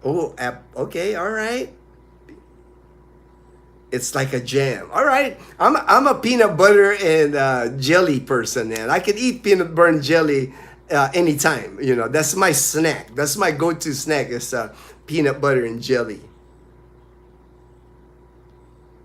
Oh, okay, all right. It's like a jam. All right, I'm a peanut butter and jelly person, man. I can eat peanut butter and jelly anytime. You know, that's my snack. That's my go-to snack is peanut butter and jelly.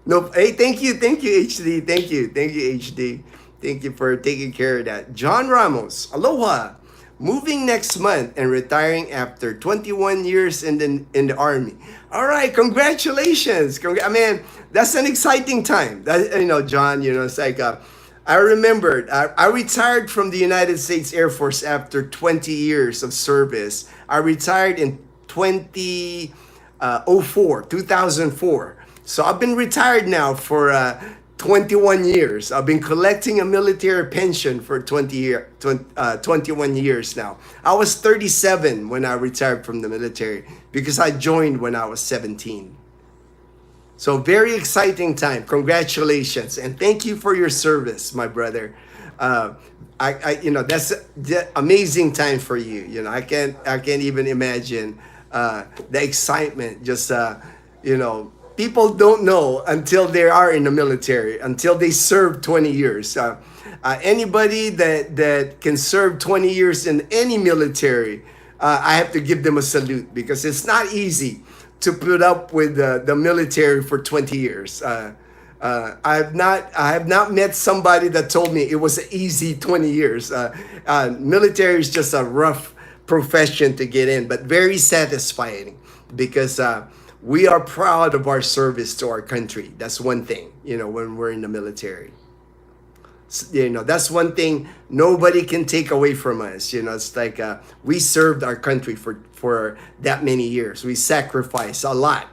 Nope. Hey, thank you, HD. Thank you, HD. Thank you for taking care of that. John Ramos, aloha. Moving next month and retiring after 21 years in the army. All right, congratulations. I mean, that's an exciting time. That, John, it's like I remembered I retired from the United States Air Force after 20 years of service. I retired in 2004. So I've been retired now for 21 years. I've been collecting a military pension for 21 years now. I was 37 when I retired from the military because I joined when I was 17. So very exciting time. Congratulations and thank you for your service, my brother. That's the amazing time for you. I can't even imagine the excitement. Just people don't know until they are in the military, until they serve 20 years. Anybody that can serve 20 years in any military, I have to give them a salute because it's not easy to put up with the military for 20 years. I have not met somebody that told me it was an easy 20 years. Military is just a rough profession to get in, but very satisfying because we are proud of our service to our country. That's one thing, when we're in the military. That's one thing nobody can take away from us. It's like we served our country for that many years. We sacrificed a lot,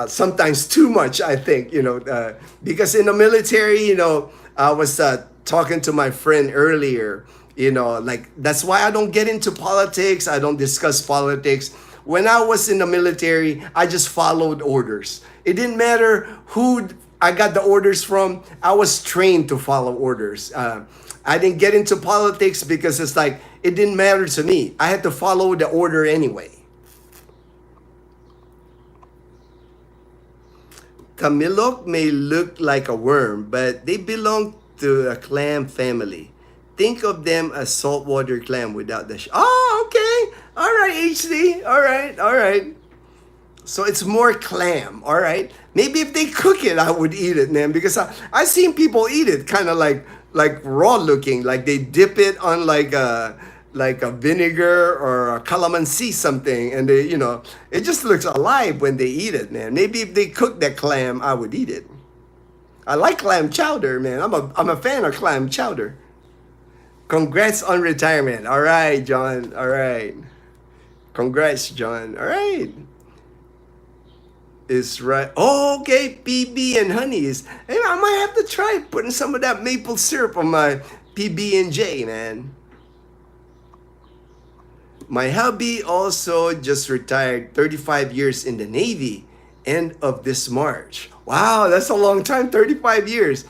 sometimes too much, I think, because in the military, I was talking to my friend earlier, like that's why I don't get into politics. I don't discuss politics. When I was in the military, I just followed orders. It didn't matter who I got the orders from. I was trained to follow orders. I didn't get into politics because it's like, it didn't matter to me. I had to follow the order anyway. Tamilok may look like a worm, but they belong to a clam family. Think of them as saltwater clam without the oh, okay. All right, HD. All right. So it's more clam. All right. Maybe if they cook it, I would eat it, man. Because I've seen people eat it kind of like raw looking. Like they dip it on like a vinegar or a calamansi something. And they, it just looks alive when they eat it, man. Maybe if they cook that clam, I would eat it. I like clam chowder, man. I'm a fan of clam chowder. Congrats on retirement. All right, John. All right. Congrats, John. All right. Is right. Oh, okay. PB and honey is. Hey, I might have to try putting some of that maple syrup on my PB and J, man. My hubby also just retired 35 years in the Navy. End of this March. Wow, that's a long time. 35 years.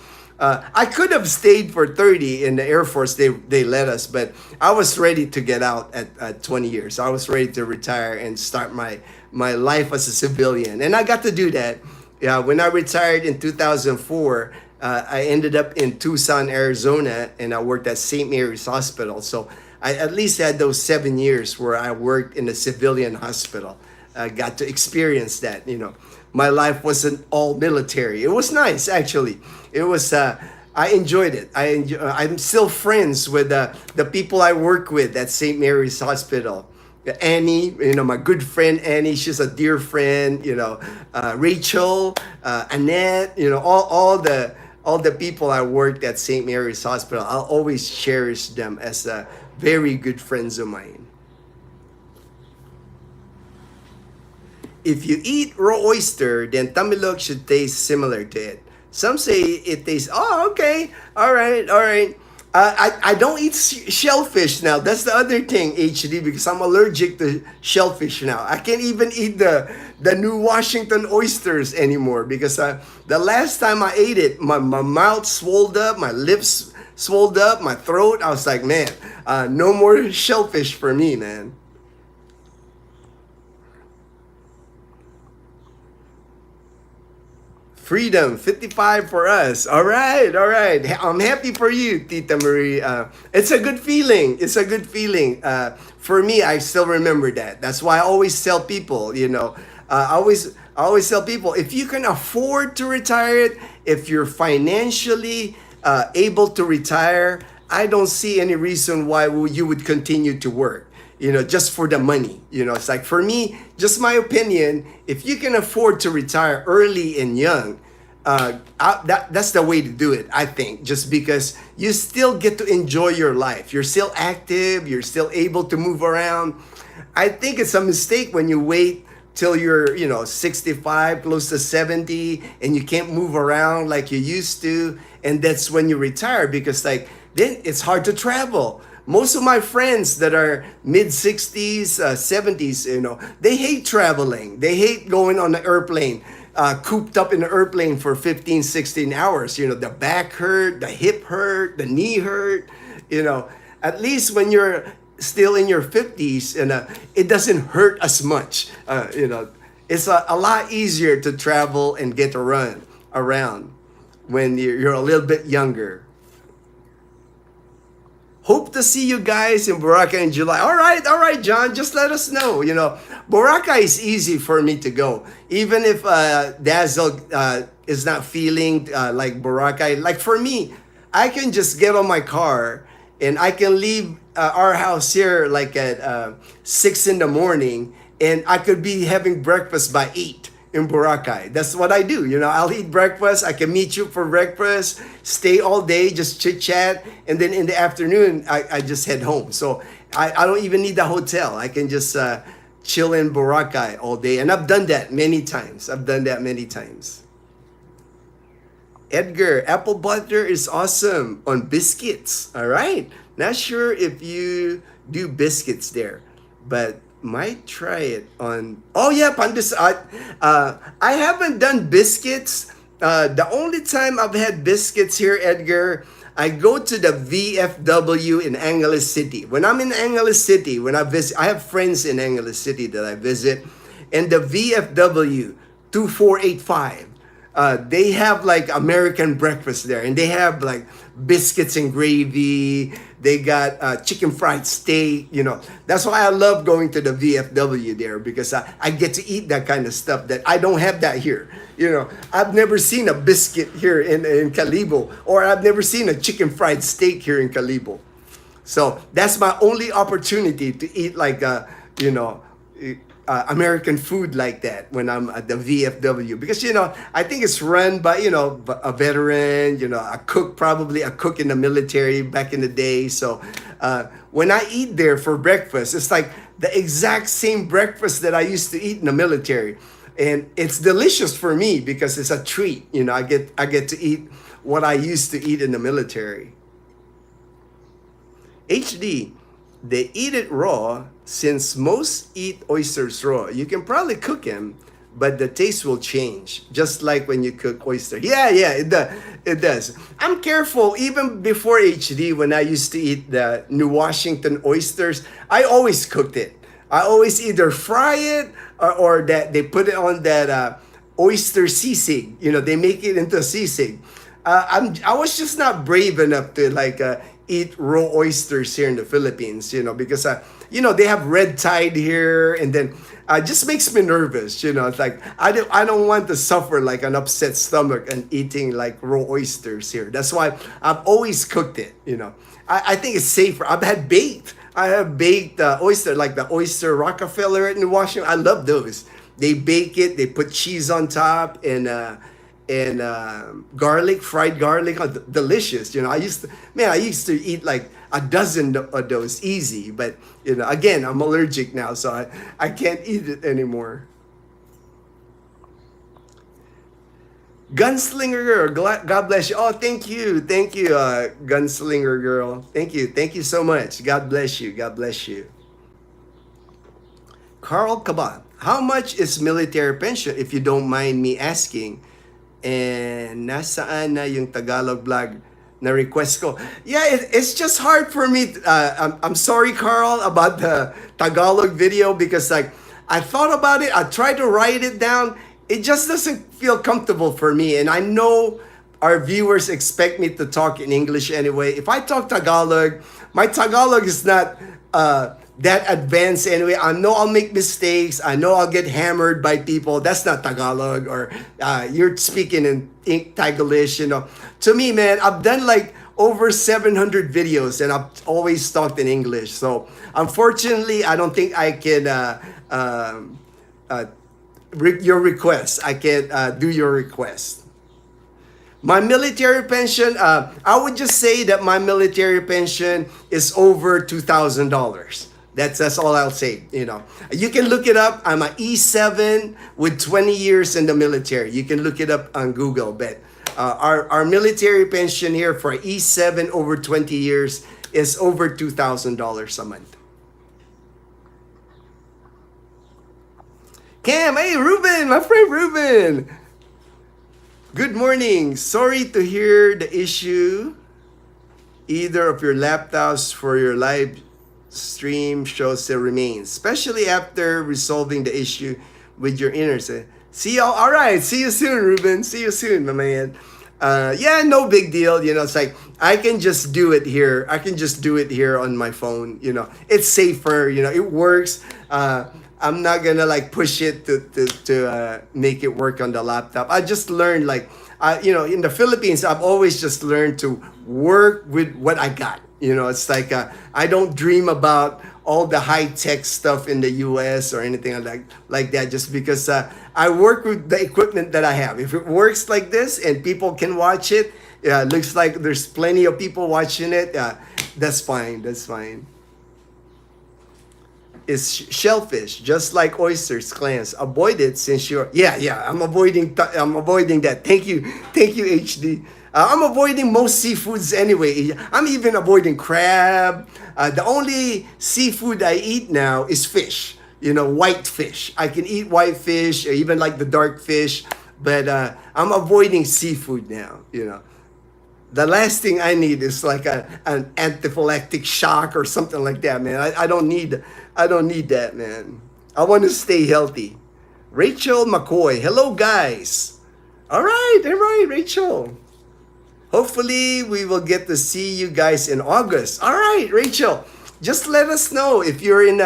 I could have stayed for 30 in the Air Force. They let us, but I was ready to get out at 20 years. I was ready to retire and start my life as a civilian. And I got to do that. Yeah, when I retired in 2004, I ended up in Tucson, Arizona, and I worked at St. Mary's Hospital. So I at least had those 7 years where I worked in a civilian hospital. I got to experience that, My life wasn't all military. It was nice, actually. It was. I enjoyed it. I'm still friends with the people I work with at St. Mary's Hospital. Annie, my good friend Annie, she's a dear friend. Rachel, Annette, all the all the people I worked at St. Mary's Hospital, I'll always cherish them as very good friends of mine. If you eat raw oyster, then tamilok should taste similar to it. Some say it tastes, oh, okay, all right, all right. I don't eat shellfish now. That's the other thing, HD, because I'm allergic to shellfish now. I can't even eat the new Washington oysters anymore because the last time I ate it, my mouth swelled up, my lips swelled up, my throat. I was like, man, no more shellfish for me, man. Freedom, 55 for us. All right, all right. I'm happy for you, Tita Marie. It's a good feeling. It's a good feeling. For me, I still remember that. That's why I always tell people, I always tell people, if you can afford to retire it, if you're financially able to retire, I don't see any reason why you would continue to work, just for the money. It's like, for me, just my opinion, if you can afford to retire early and young, that's the way to do it, I think, just because you still get to enjoy your life. You're still active, you're still able to move around. I think it's a mistake when you wait till you're 65, close to 70, and you can't move around like you used to, and that's when you retire, because like then it's hard to travel. Most of my friends that are mid 60s, 70s, they hate traveling. They hate going on the airplane, cooped up in the airplane for 15, 16 hours. The back hurt, the hip hurt, the knee hurt. At least when you're still in your 50s, and it doesn't hurt as much. It's a lot easier to travel and get to run around when you're a little bit younger. Hope to see you guys in Boracay in July. All right, John. Just let us know. Boracay is easy for me to go. Even if Dazel is not feeling like Boracay. Like for me, I can just get on my car and I can leave our house here like at 6 in the morning, and I could be having breakfast by 8 in Boracay. That's what I do. I'll eat breakfast. I can meet you for breakfast, stay all day, just chit chat. And then in the afternoon, I just head home. So I don't even need the hotel. I can just chill in Boracay all day. And I've done that many times. Edgar, apple butter is awesome on biscuits. All right. Not sure if you do biscuits there, but might try it on. Oh yeah, pandesal. I haven't done biscuits. The only time I've had biscuits here, Edgar, I go to the VFW in Angeles City. When I'm in Angeles City, when I visit, I have friends in Angeles City that I visit, and the VFW 2485. They have like American breakfast there, and they have like biscuits and gravy. They got chicken fried steak. That's why I love going to the VFW there, because I get to eat that kind of stuff that I don't have that here. I've never seen a biscuit here in Calibo, or I've never seen a chicken fried steak here in Calibo. So that's my only opportunity to eat like American food like that when I'm at the VFW, because I think it's run by a veteran, a cook, probably a cook in the military back in the day. So when I eat there for breakfast, it's like the exact same breakfast that I used to eat in the military, and it's delicious for me because it's a treat. I get to eat what I used to eat in the military. HD, they eat it raw. Since most eat oysters raw, you can probably cook them, but the taste will change, just like when you cook oyster. Yeah, it does. I'm careful. Even before HD, when I used to eat the New Washington oysters, I always cooked it. I always either fry it or that they put it on that oyster sisig. They make it into a sisig. I was just not brave enough to eat raw oysters here in the Philippines, because they have red tide here, and then it just makes me nervous. It's like I don't want to suffer like an upset stomach and eating like raw oysters here. That's why I've always cooked it. I think it's safer. I have baked oyster, like the oyster Rockefeller in Washington. I love those. They bake it, they put cheese on top, and and garlic, fried garlic, delicious. I used to eat like a dozen of those easy, but again, I'm allergic now, so I can't eat it anymore. Gunslinger girl, God bless you. Oh, thank you, Gunslinger girl. Thank you so much. God bless you, God bless you. Carl Caban, how much is military pension if you don't mind me asking? And nasaan na yung Tagalog vlog na request ko? Yeah, it's just hard for me. I'm sorry, Carl, about the Tagalog video because like I thought about it. I tried to write it down. It just doesn't feel comfortable for me. And I know our viewers expect me to talk in English anyway. If I talk Tagalog, my Tagalog is not that advanced anyway. I know I'll make mistakes. I know I'll get hammered by people. That's not Tagalog, or you're speaking in Taglish. To me, man, I've done like over 700 videos and I've always talked in English. So unfortunately, I don't think I can your request. I can do your request. My military pension, I would just say that my military pension is over $2,000. That's all I'll say. You can look it up. I'm an E7 with 20 years in the military. You can look it up on Google. But our military pension here for E7 over 20 years is over $2,000 a month. Cam, hey, Ruben, my friend Ruben. Good morning. Sorry to hear the issue either of your laptops for your live stream show still remains, especially after resolving the issue with your internet. See y'all. All right. See you soon, Ruben. See you soon, my man. Yeah, no big deal. It's like I can just do it here. I can just do it here on my phone. It's safer. It works. I'm not gonna like push it to make it work on the laptop. I just learned in the Philippines, I've always just learned to work with what I got. It's like I don't dream about all the high tech stuff in the U.S. or anything like that. Just because I work with the equipment that I have. If it works like this and people can watch it, looks like there's plenty of people watching it. That's fine. That's fine. Is shellfish just like oysters, clams? Avoid it since you're I'm avoiding that. Thank you HD. I'm avoiding most seafoods anyway. I'm even avoiding crab. The only seafood I eat now is fish. White fish. I can eat white fish, or even like the dark fish, but I'm avoiding seafood now. The last thing I need is like an anaphylactic shock or something like that, man. I don't need that, man. I want to stay healthy. Rachel McCoy. Hello, guys. All right, Rachel. Hopefully, we will get to see you guys in August. All right, Rachel. Just let us know if you're in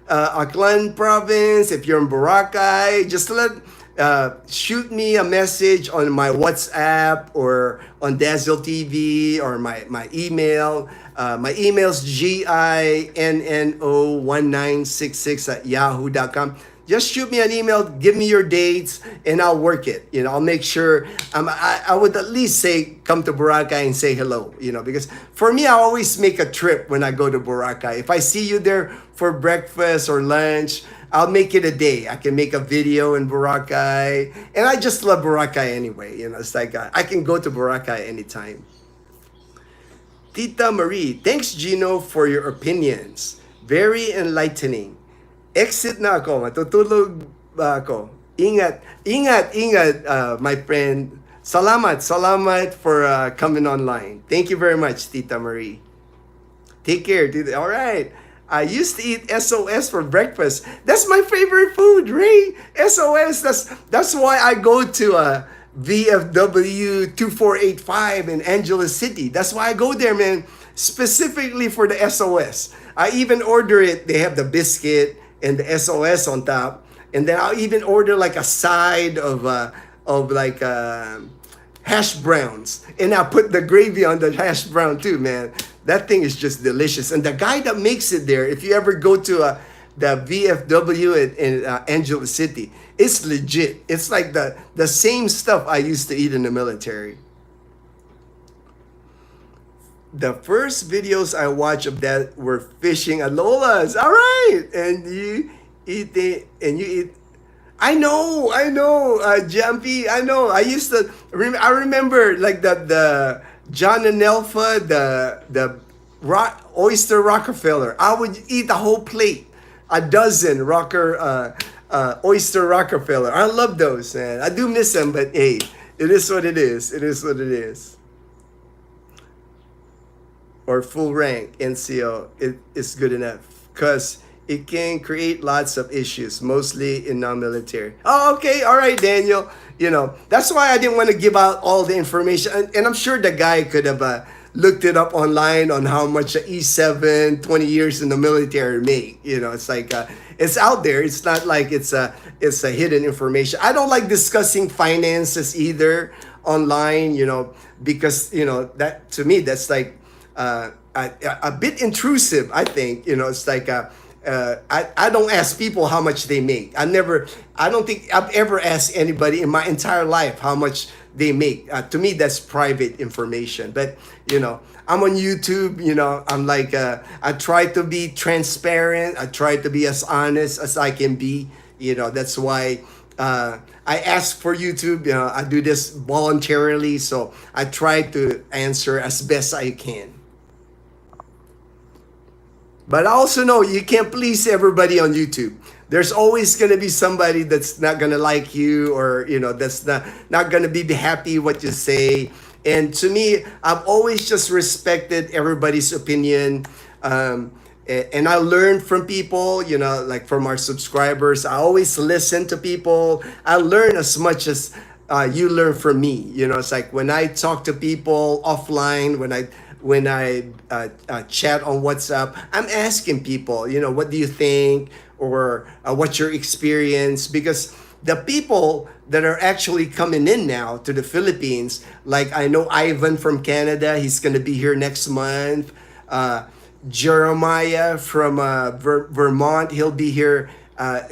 Aklan province, if you're in Boracay. Just shoot me a message on my WhatsApp or on Dazel TV or my email. My email's ginno1966@yahoo.com. Just shoot me an email, give me your dates, and I'll work it. I'll make sure. I would at least say come to Boracay and say hello. Because for me, I always make a trip when I go to Boracay. If I see you there for breakfast or lunch, I'll make it a day. I can make a video in Boracay, and I just love Boracay anyway. It's like I can go to Boracay anytime. Tita Marie, thanks Gino for your opinions. Very enlightening. Exit na ako. Matutulog ba ako? Ingat, my friend. Salamat for coming online. Thank you very much, Tita Marie. Take care, Tita. All right. I used to eat SOS for breakfast. That's my favorite food, Ray. SOS. That's why I go to VFW 2485 in Angeles City. That's why I go there, man. Specifically for the SOS. I even order it. They have the biscuit and the SOS on top, and then I'll even order like a side of hash browns, and I'll put the gravy on the hash brown too, man. That thing is just delicious. And the guy that makes it there, if you ever go to the VFW in Angeles City. It's legit. It's like the same stuff I used to eat in the military. The first videos I watched of that were fishing at Lola's. All right, and you eat it, and you eat. I know, Jumpy. I know. I used to. I remember like the John and Elfa, the oyster Rockefeller. I would eat the whole plate, a dozen oyster Rockefeller. I love those, man. I do miss them, but hey, it is what it is. It is what it is. Or full rank NCO, it is good enough because it can create lots of issues, mostly in non-military. Oh, okay, all right, Daniel. That's why I didn't want to give out all the information, and I'm sure the guy could have looked it up online on how much an E7 20 years in the military make. It's like it's out there. It's not like it's a hidden information. I don't like discussing finances either online. Because that to me that's like a bit intrusive. I think it's like I don't ask people how much they make. I don't think I've ever asked anybody in my entire life how much they make. To me, that's private information. But I'm on YouTube. I'm like I try to be transparent. I try to be as honest as I can be. That's why I ask for YouTube. I do this voluntarily, so I try to answer as best I can. But I also know you can't please everybody on YouTube. There's always going to be somebody that's not going to like you, or that's not going to be happy what you say. And to me, I've always just respected everybody's opinion. And I learn from people, like from our subscribers. I always listen to people. I learn as much as you learn from me. It's like when I talk to people offline, when I chat on WhatsApp, I'm asking people, what do you think, or what's your experience? Because the people that are actually coming in now to the Philippines, like I know Ivan from Canada, he's going to be here next month. Jeremiah from Vermont, he'll be here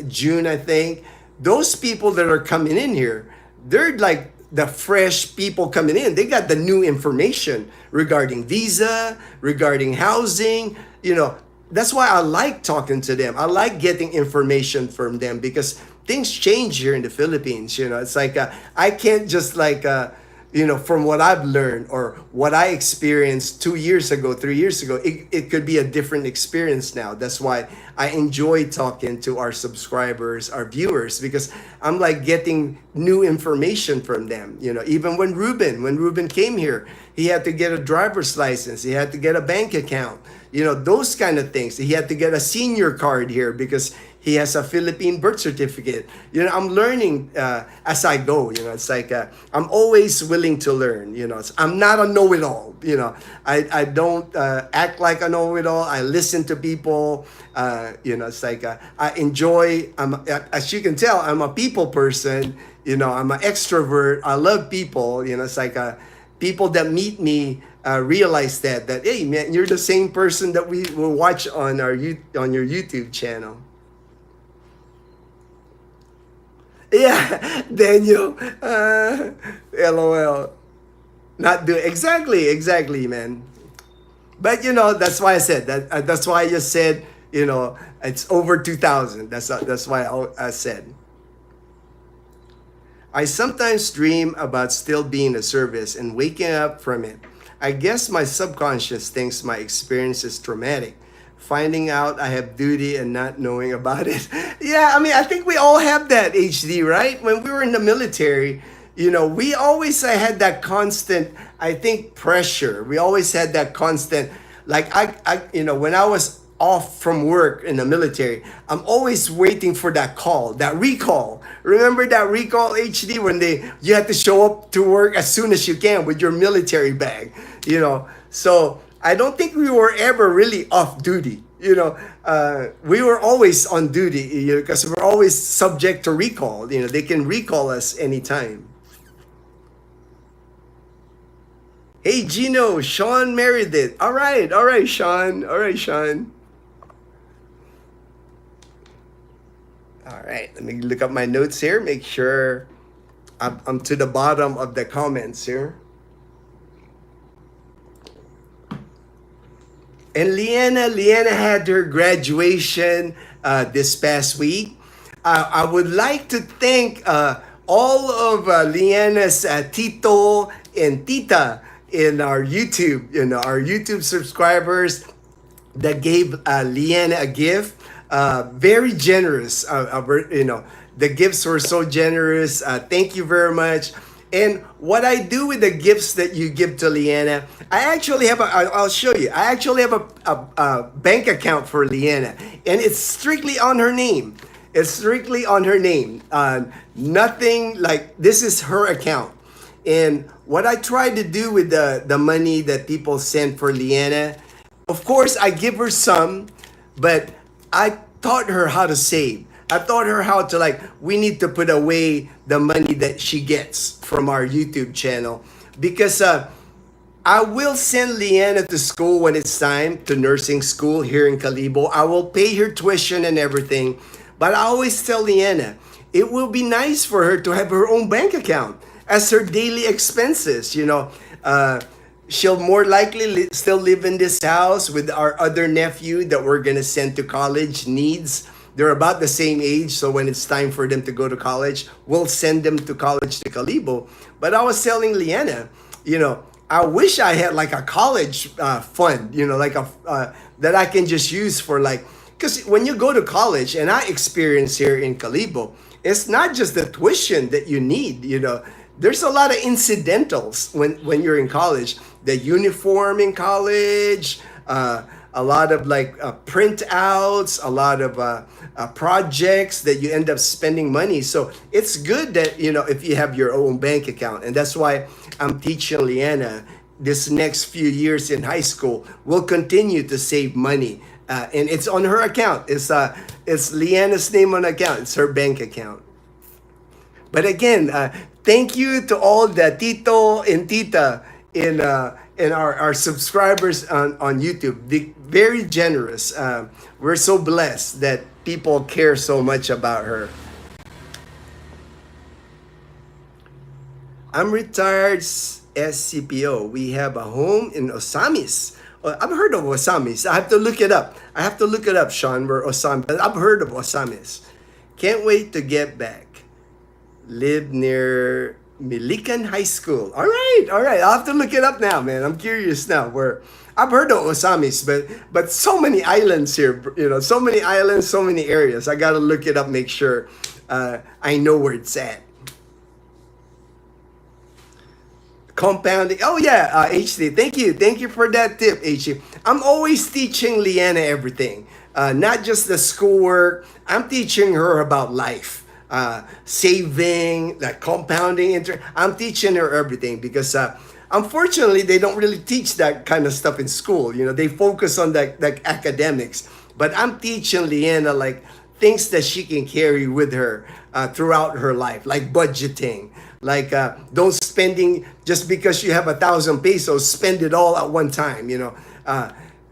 June, I think. Those people that are coming in here, they're like the fresh people coming in. They got the new information regarding visa, regarding housing. That's why I like talking to them. I like getting information from them because things change here in the Philippines. It's like I can't just like from what I've learned or what I experienced 2 years ago, 3 years ago, it could be a different experience now. That's why I enjoy talking to our subscribers, our viewers, because I'm like getting new information from them. Even when Ruben came here, he had to get a driver's license. He had to get a bank account. Those kind of things. He had to get a senior card here because he has a Philippine birth certificate. I'm learning as I go. It's like I'm always willing to learn. I'm not a know-it-all. I don't act like a know-it-all. I listen to people. It's like I enjoy. As you can tell, I'm a people person. I'm an extrovert. I love people. It's like people that meet me realize that hey man, you're the same person that we will watch on your YouTube channel. Yeah, Daniel. LOL. Not do exactly, man. But that's why I said that. That's why I just said it's over 2,000. That's why I said. I sometimes dream about still being in the service and waking up from it. I guess my subconscious thinks my experience is traumatic. Finding out I have duty and not knowing about it. Yeah, I think we all have that, HD, right? When we were in the military, we always had that constant, I think, pressure. We always had that constant, like when I was off from work in the military, I'm always waiting for that call, that recall. Remember that recall, HD, when you had to show up to work as soon as you can with your military bag, So I don't think we were ever really off duty. We were always on duty, because we're always subject to recall. They can recall us anytime. Hey, Gino, Sean Meredith. All right, Sean. All right, Sean. right, let me look up my notes here, make sure I'm to the bottom of the comments here. And Leanna had her graduation this past week. I would like to thank all of Leanna's Tito and Tita in our YouTube, our YouTube subscribers that gave Leanna a gift. Very generous. The gifts were so generous. Thank you very much. And what I do with the gifts that you give to Leanna, I actually have I'll show you. I actually have a bank account for Leanna, and it's strictly on her name. It's strictly on her name. Nothing like this is her account. And what I try to do with the money that people send for Leanna, of course, I give her some, but I taught her how to save. I taught her how to we need to put away the money that she gets from our YouTube channel because I will send Leanna to school when it's time, to nursing school here in Calibo. I will pay her tuition and everything. But I always tell Leanna, it will be nice for her to have her own bank account as her daily expenses, she'll more likely still live in this house with our other nephew that we're going to send to college needs. They're about the same age, so when it's time for them to go to college, we'll send them to college to Calibo. But I was telling Leanna, I wish I had a college fund, that I can just use for because when you go to college, and I experience here in Calibo, it's not just the tuition that you need, there's a lot of incidentals when you're in college. The uniform in college, a lot of printouts, a lot of projects that you end up spending money. So it's good that, if you have your own bank account. And that's why I'm teaching Leanna this next few years in high school, we'll continue to save money. And it's on her account. It's Leanna's name on account. It's her bank account. But again, thank you to all the Tito and Tita in our subscribers on YouTube. Very generous. We're so blessed that people care so much about her. I'm retired SCPO. We have a home in Osamis. I've heard of Osamis. I have to look it up. Sean, where Osamis. I've heard of Osamis. Can't wait to get back. Live near Milican High School. All right. I'll have to look it up now, man. I'm curious now. Where I've heard of Osamis, but so many islands here. So many islands, so many areas. I gotta look it up, make sure I know where it's at. Compounding. Oh yeah, HD. Thank you for that tip, HD. I'm always teaching Leanna everything, not just the schoolwork. I'm teaching her about life, saving, compounding. I'm teaching her everything because unfortunately they don't really teach that kind of stuff in school. They focus on that academics, but I'm teaching Leanna things that she can carry with her throughout her life, like budgeting. Don't spending just because you have 1,000 pesos, spend it all at one time.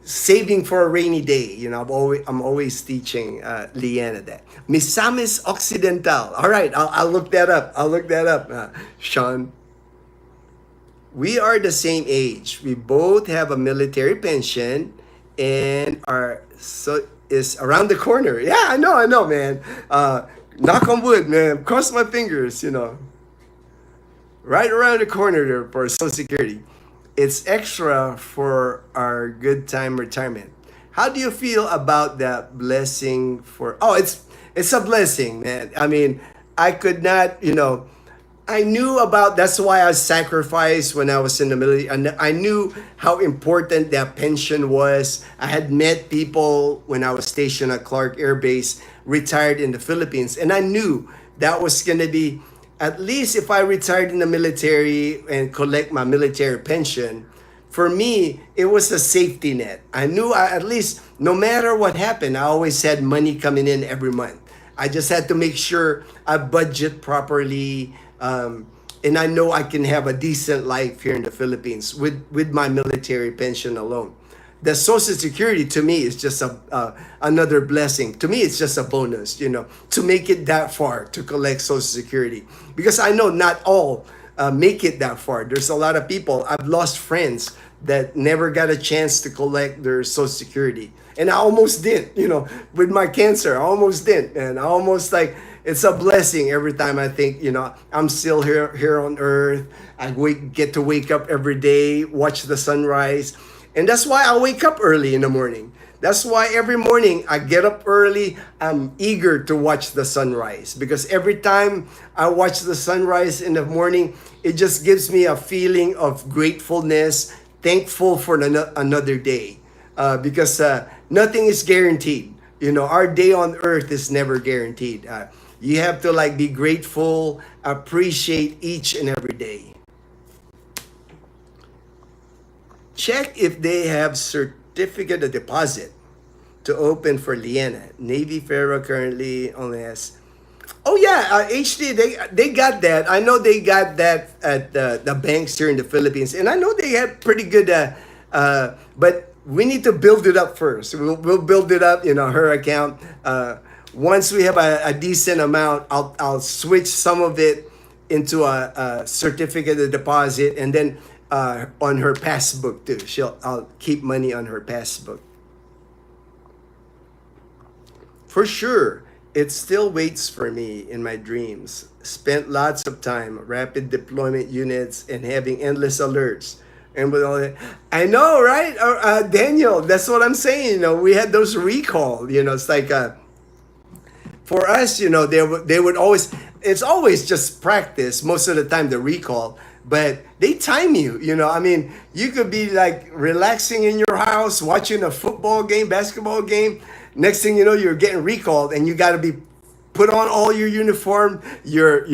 Saving for a rainy day. I'm always teaching Leanna that. Misamis Occidental. All right, I'll look that up. Sean. We are the same age. We both have a military pension, and is around the corner. Yeah, I know, man. Knock on wood, man. Cross my fingers. Right around the corner there for Social Security. It's extra for our good time retirement. How do you feel about that blessing it's a blessing, man. I mean, I could not, I knew about, that's why I sacrificed when I was in the military. And I knew how important that pension was. I had met people when I was stationed at Clark Air Base, retired in the Philippines. And I knew that was going to be, at least if I retired in the military and collect my military pension, for me, it was a safety net. I knew at least no matter what happened, I always had money coming in every month. I just had to make sure I budget properly. And I know I can have a decent life here in the Philippines with my military pension alone. the Social Security to me is just another blessing. To me, it's just a bonus, to make it that far to collect Social Security, because I know not all make it that far. There's a lot of people. I've lost friends that never got a chance to collect their Social Security, and I almost did. With my cancer, I almost did, and I almost like. It's a blessing every time I think, I'm still here on earth. Get to wake up every day, watch the sunrise. And that's why I wake up early in the morning. That's why every morning I get up early. I'm eager to watch the sunrise, because every time I watch the sunrise in the morning, it just gives me a feeling of gratefulness, thankful for another day. Because nothing is guaranteed. Our day on earth is never guaranteed. You have to be grateful, appreciate each and every day. Check if they have certificate of deposit to open for Liena. Navy Federal currently only has. Oh yeah, HD, they got that. I know they got that at the banks here in the Philippines, and I know they have pretty good. But we need to build it up first. We'll build it up. Her account. Once we have a decent amount, I'll switch some of it into a certificate of deposit, and then on her passbook too. I'll keep money on her passbook. For sure, it still waits for me in my dreams. Spent lots of time rapid deployment units and having endless alerts. And with all that, I know, right, Daniel? That's what I'm saying. We had those recall. It's like. For us, they would always, it's always just practice most of the time, the recall, but they time you, you could be relaxing in your house, watching a football game, basketball game. Next thing you know, you're getting recalled, and you got to be put on all your uniform, your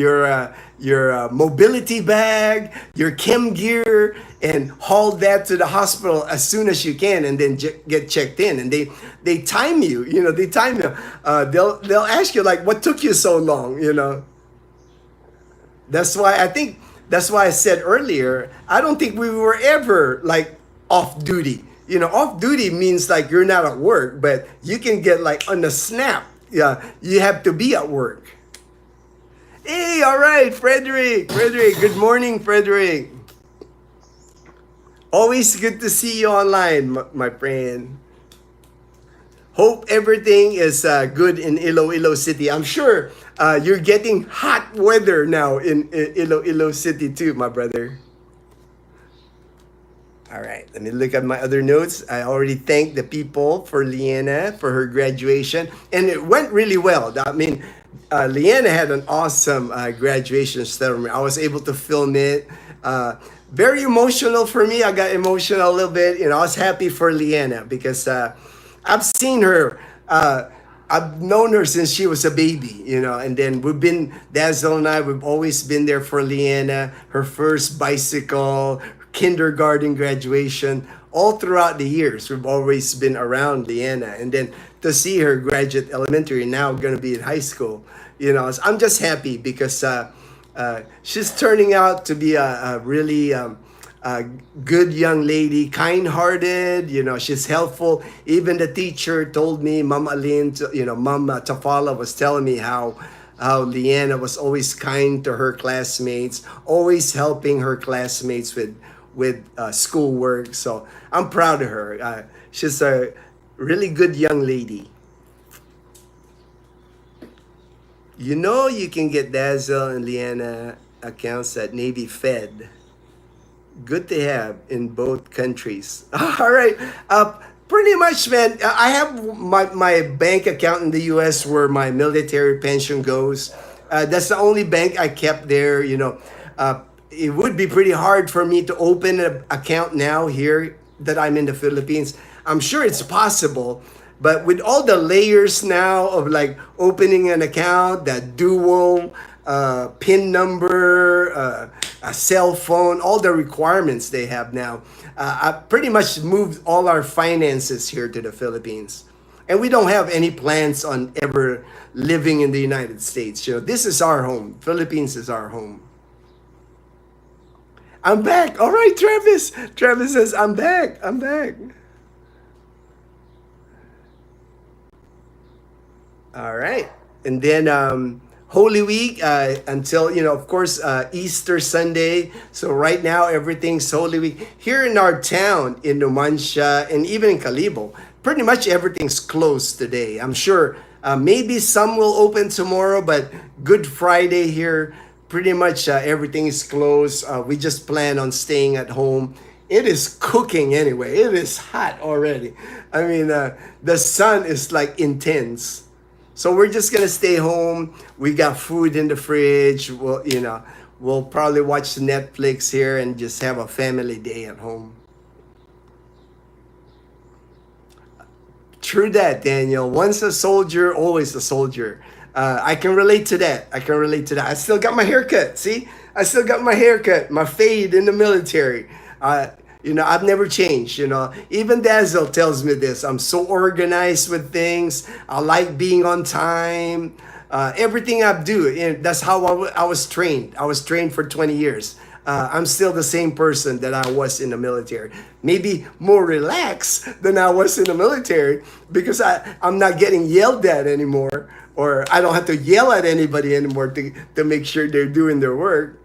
mobility bag, your chem gear, and haul that to the hospital as soon as you can, and then get checked in. And they time you, they time you. They'll ask you what took you so long, That's why I said earlier, I don't think we were ever off duty. Off duty means you're not at work, but you can get on the snap. Yeah, you have to be at work. Hey, all right, Frederick, good morning, Frederick. Always good to see you online, my friend. Hope everything is good in Iloilo City. I'm sure you're getting hot weather now in Iloilo City too, my brother. All right, let me look at my other notes. I already thanked the people for Liena for her graduation, and it went really well. I mean, Liena had an awesome graduation ceremony. I was able to film it. Very emotional for me. I got emotional a little bit. I was happy for Liena because I've seen her. I've known her since she was a baby, and then Dazel and I, we've always been there for Liena, her first bicycle, kindergarten graduation, all throughout the years. We've always been around Liena, and then to see her graduate elementary, now going to be in high school, I'm just happy because she's turning out to be a really good young lady, kind-hearted. She's helpful. Even the teacher told me, Mom Aline, Mom Tafala was telling me how Liena was always kind to her classmates, always helping her classmates with schoolwork. So I'm proud of her. She's a really good young lady. You can get Dazel and Liena accounts at Navy Fed. Good to have in both countries. All right. Pretty much, man. I have my bank account in the U.S. where my military pension goes. That's the only bank I kept there. It would be pretty hard for me to open an account now here that I'm in the Philippines. I'm sure it's possible, but with all the layers now of opening an account, that dual PIN number, a cell phone, all the requirements they have now, I pretty much moved all our finances here to the Philippines. And we don't have any plans on ever living in the United States. This is our home. Philippines is our home. I'm back. All right, Travis. Travis says, I'm back. All right. And then Holy Week until, of course, Easter Sunday. So right now, everything's Holy Week. Here in our town, in Numancia, and even in Calibo, pretty much everything's closed today. I'm sure maybe some will open tomorrow, but Good Friday here, pretty much everything is closed. We just plan on staying at home. It is cooking anyway. It is hot already. I mean, the sun is like intense. So we're just gonna stay home. We got food in the fridge. We'll probably watch Netflix here and just have a family day at home. True that, Daniel. Once a soldier, always a soldier. I can relate to that. I can relate to that. I still got my haircut. See, I still got my haircut, my fade in the military. I've never changed. Even Dazel tells me this. I'm so organized with things. I like being on time. Everything I do, and that's how I was trained. I was trained for 20 years. I'm still the same person that I was in the military. Maybe more relaxed than I was in the military because I'm not getting yelled at anymore, or I don't have to yell at anybody anymore to make sure they're doing their work.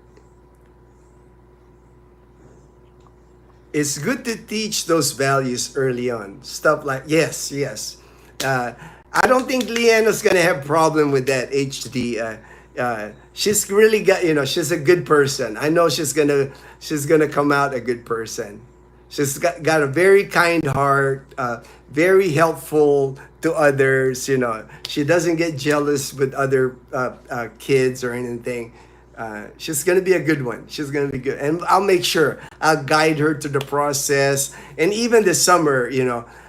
It's good to teach those values early on. Stuff like, yes, yes. Uh, I don't think Leanna's gonna have problem with that, HD. She's really got, she's a good person. I know she's gonna come out a good person. She's got a very kind heart, very helpful to others. She doesn't get jealous with other kids or anything. She's gonna be a good one. She's gonna be good, and I'll make sure I'll guide her to the process. And even this summer,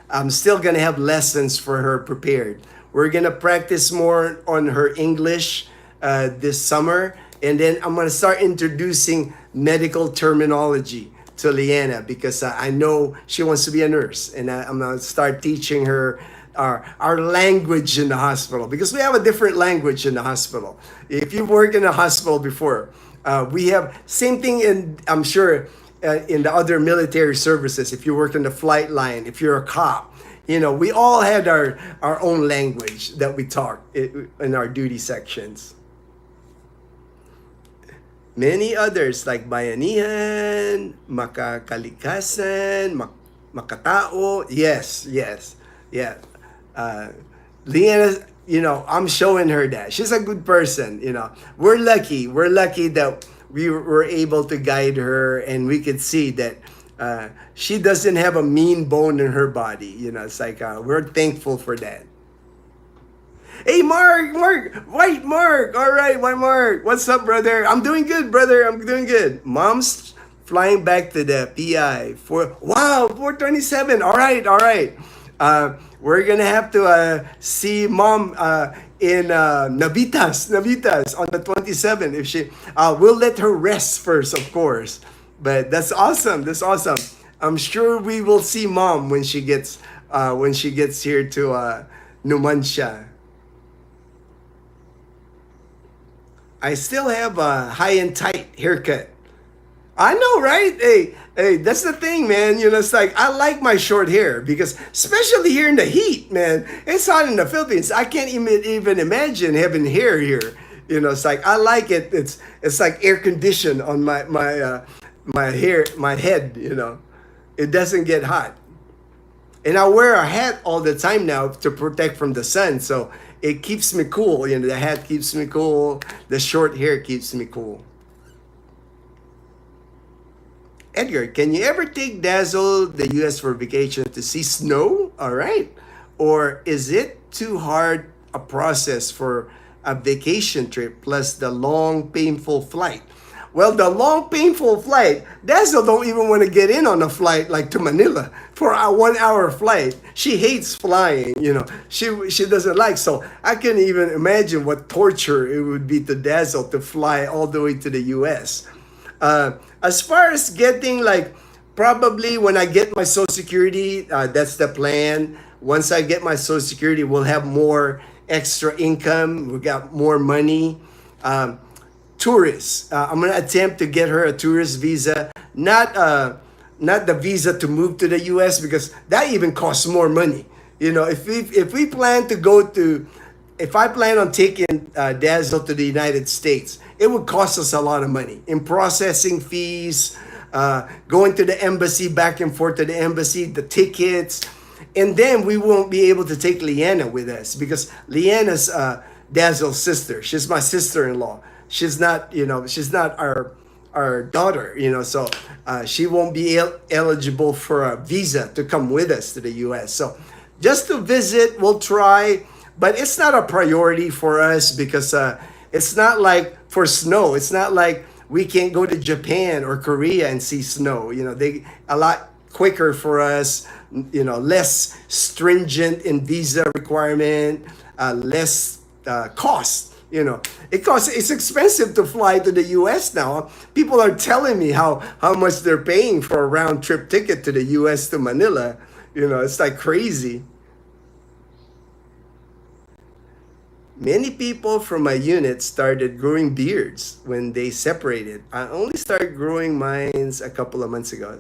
I'm still gonna have lessons for her prepared. We're gonna practice more on her English this summer, and then I'm gonna start introducing medical terminology to Leanna because I know she wants to be a nurse, and I'm gonna start teaching her our language in the hospital because we have a different language in the hospital. If you've worked in a hospital before, we have same thing in, I'm sure, in the other military services. If you work in the flight line, if you're a cop, we all had our own language that we talk in our duty sections. Many others like bayanihan, makakalikasan, makatao. Yes, yes, yeah. Uh, Leanna, I'm showing her that she's a good person. We're lucky. We're lucky that we were able to guide her, and we could see that she doesn't have a mean bone in her body. It's like we're thankful for that. Hey, White Mark. All right, White Mark. What's up, brother? I'm doing good, brother. I'm doing good. Mom's flying back to the PI for 427. All right, all right. We're gonna have to see mom in Navitas on the 27th. If we'll let her rest first, of course. But that's awesome. That's awesome. I'm sure we will see mom when she gets here to Numancia. I still have a high and tight haircut. I know, right? Hey, that's the thing, man. It's like I like my short hair because, especially here in the heat, man, it's hot in the Philippines. I can't even imagine having hair here. It's like I like it. It's like air conditioned on my hair, my head. It doesn't get hot, and I wear a hat all the time now to protect from the sun. So it keeps me cool. The hat keeps me cool. The short hair keeps me cool. Edgar, can you ever take Dazzle the US for vacation to see snow? All right. Or is it too hard a process for a vacation trip plus the long, painful flight? Well, the long, painful flight, Dazzle don't even want to get in on a flight like to Manila for a 1 hour flight. She hates flying, She doesn't like. So I can even imagine what torture it would be to Dazzle to fly all the way to the US. As far as getting, probably when I get my Social Security, that's the plan. Once I get my Social Security, we'll have more extra income. We got more money. Tourists. I'm gonna attempt to get her a tourist visa, not the visa to move to the U.S. because that even costs more money. If we plan to go to if I plan on taking Dazzle to the United States, it would cost us a lot of money in processing fees, going to the embassy, back and forth to the embassy, the tickets. And then we won't be able to take Leanna with us because Leanna's Dazzle's sister. She's my sister-in-law. She's not, she's not our daughter, so she won't be eligible for a visa to come with us to the U.S. So just to visit, we'll try, but it's not a priority for us because it's not like for snow. It's not like we can't go to Japan or Korea and see snow. They a lot quicker for us, less stringent in visa requirement, less cost. It's expensive to fly to the U.S. now. People are telling me how much they're paying for a round trip ticket to the U.S. to Manila. It's like crazy. Many people from my unit started growing beards when they separated. I only started growing mine a couple of months ago.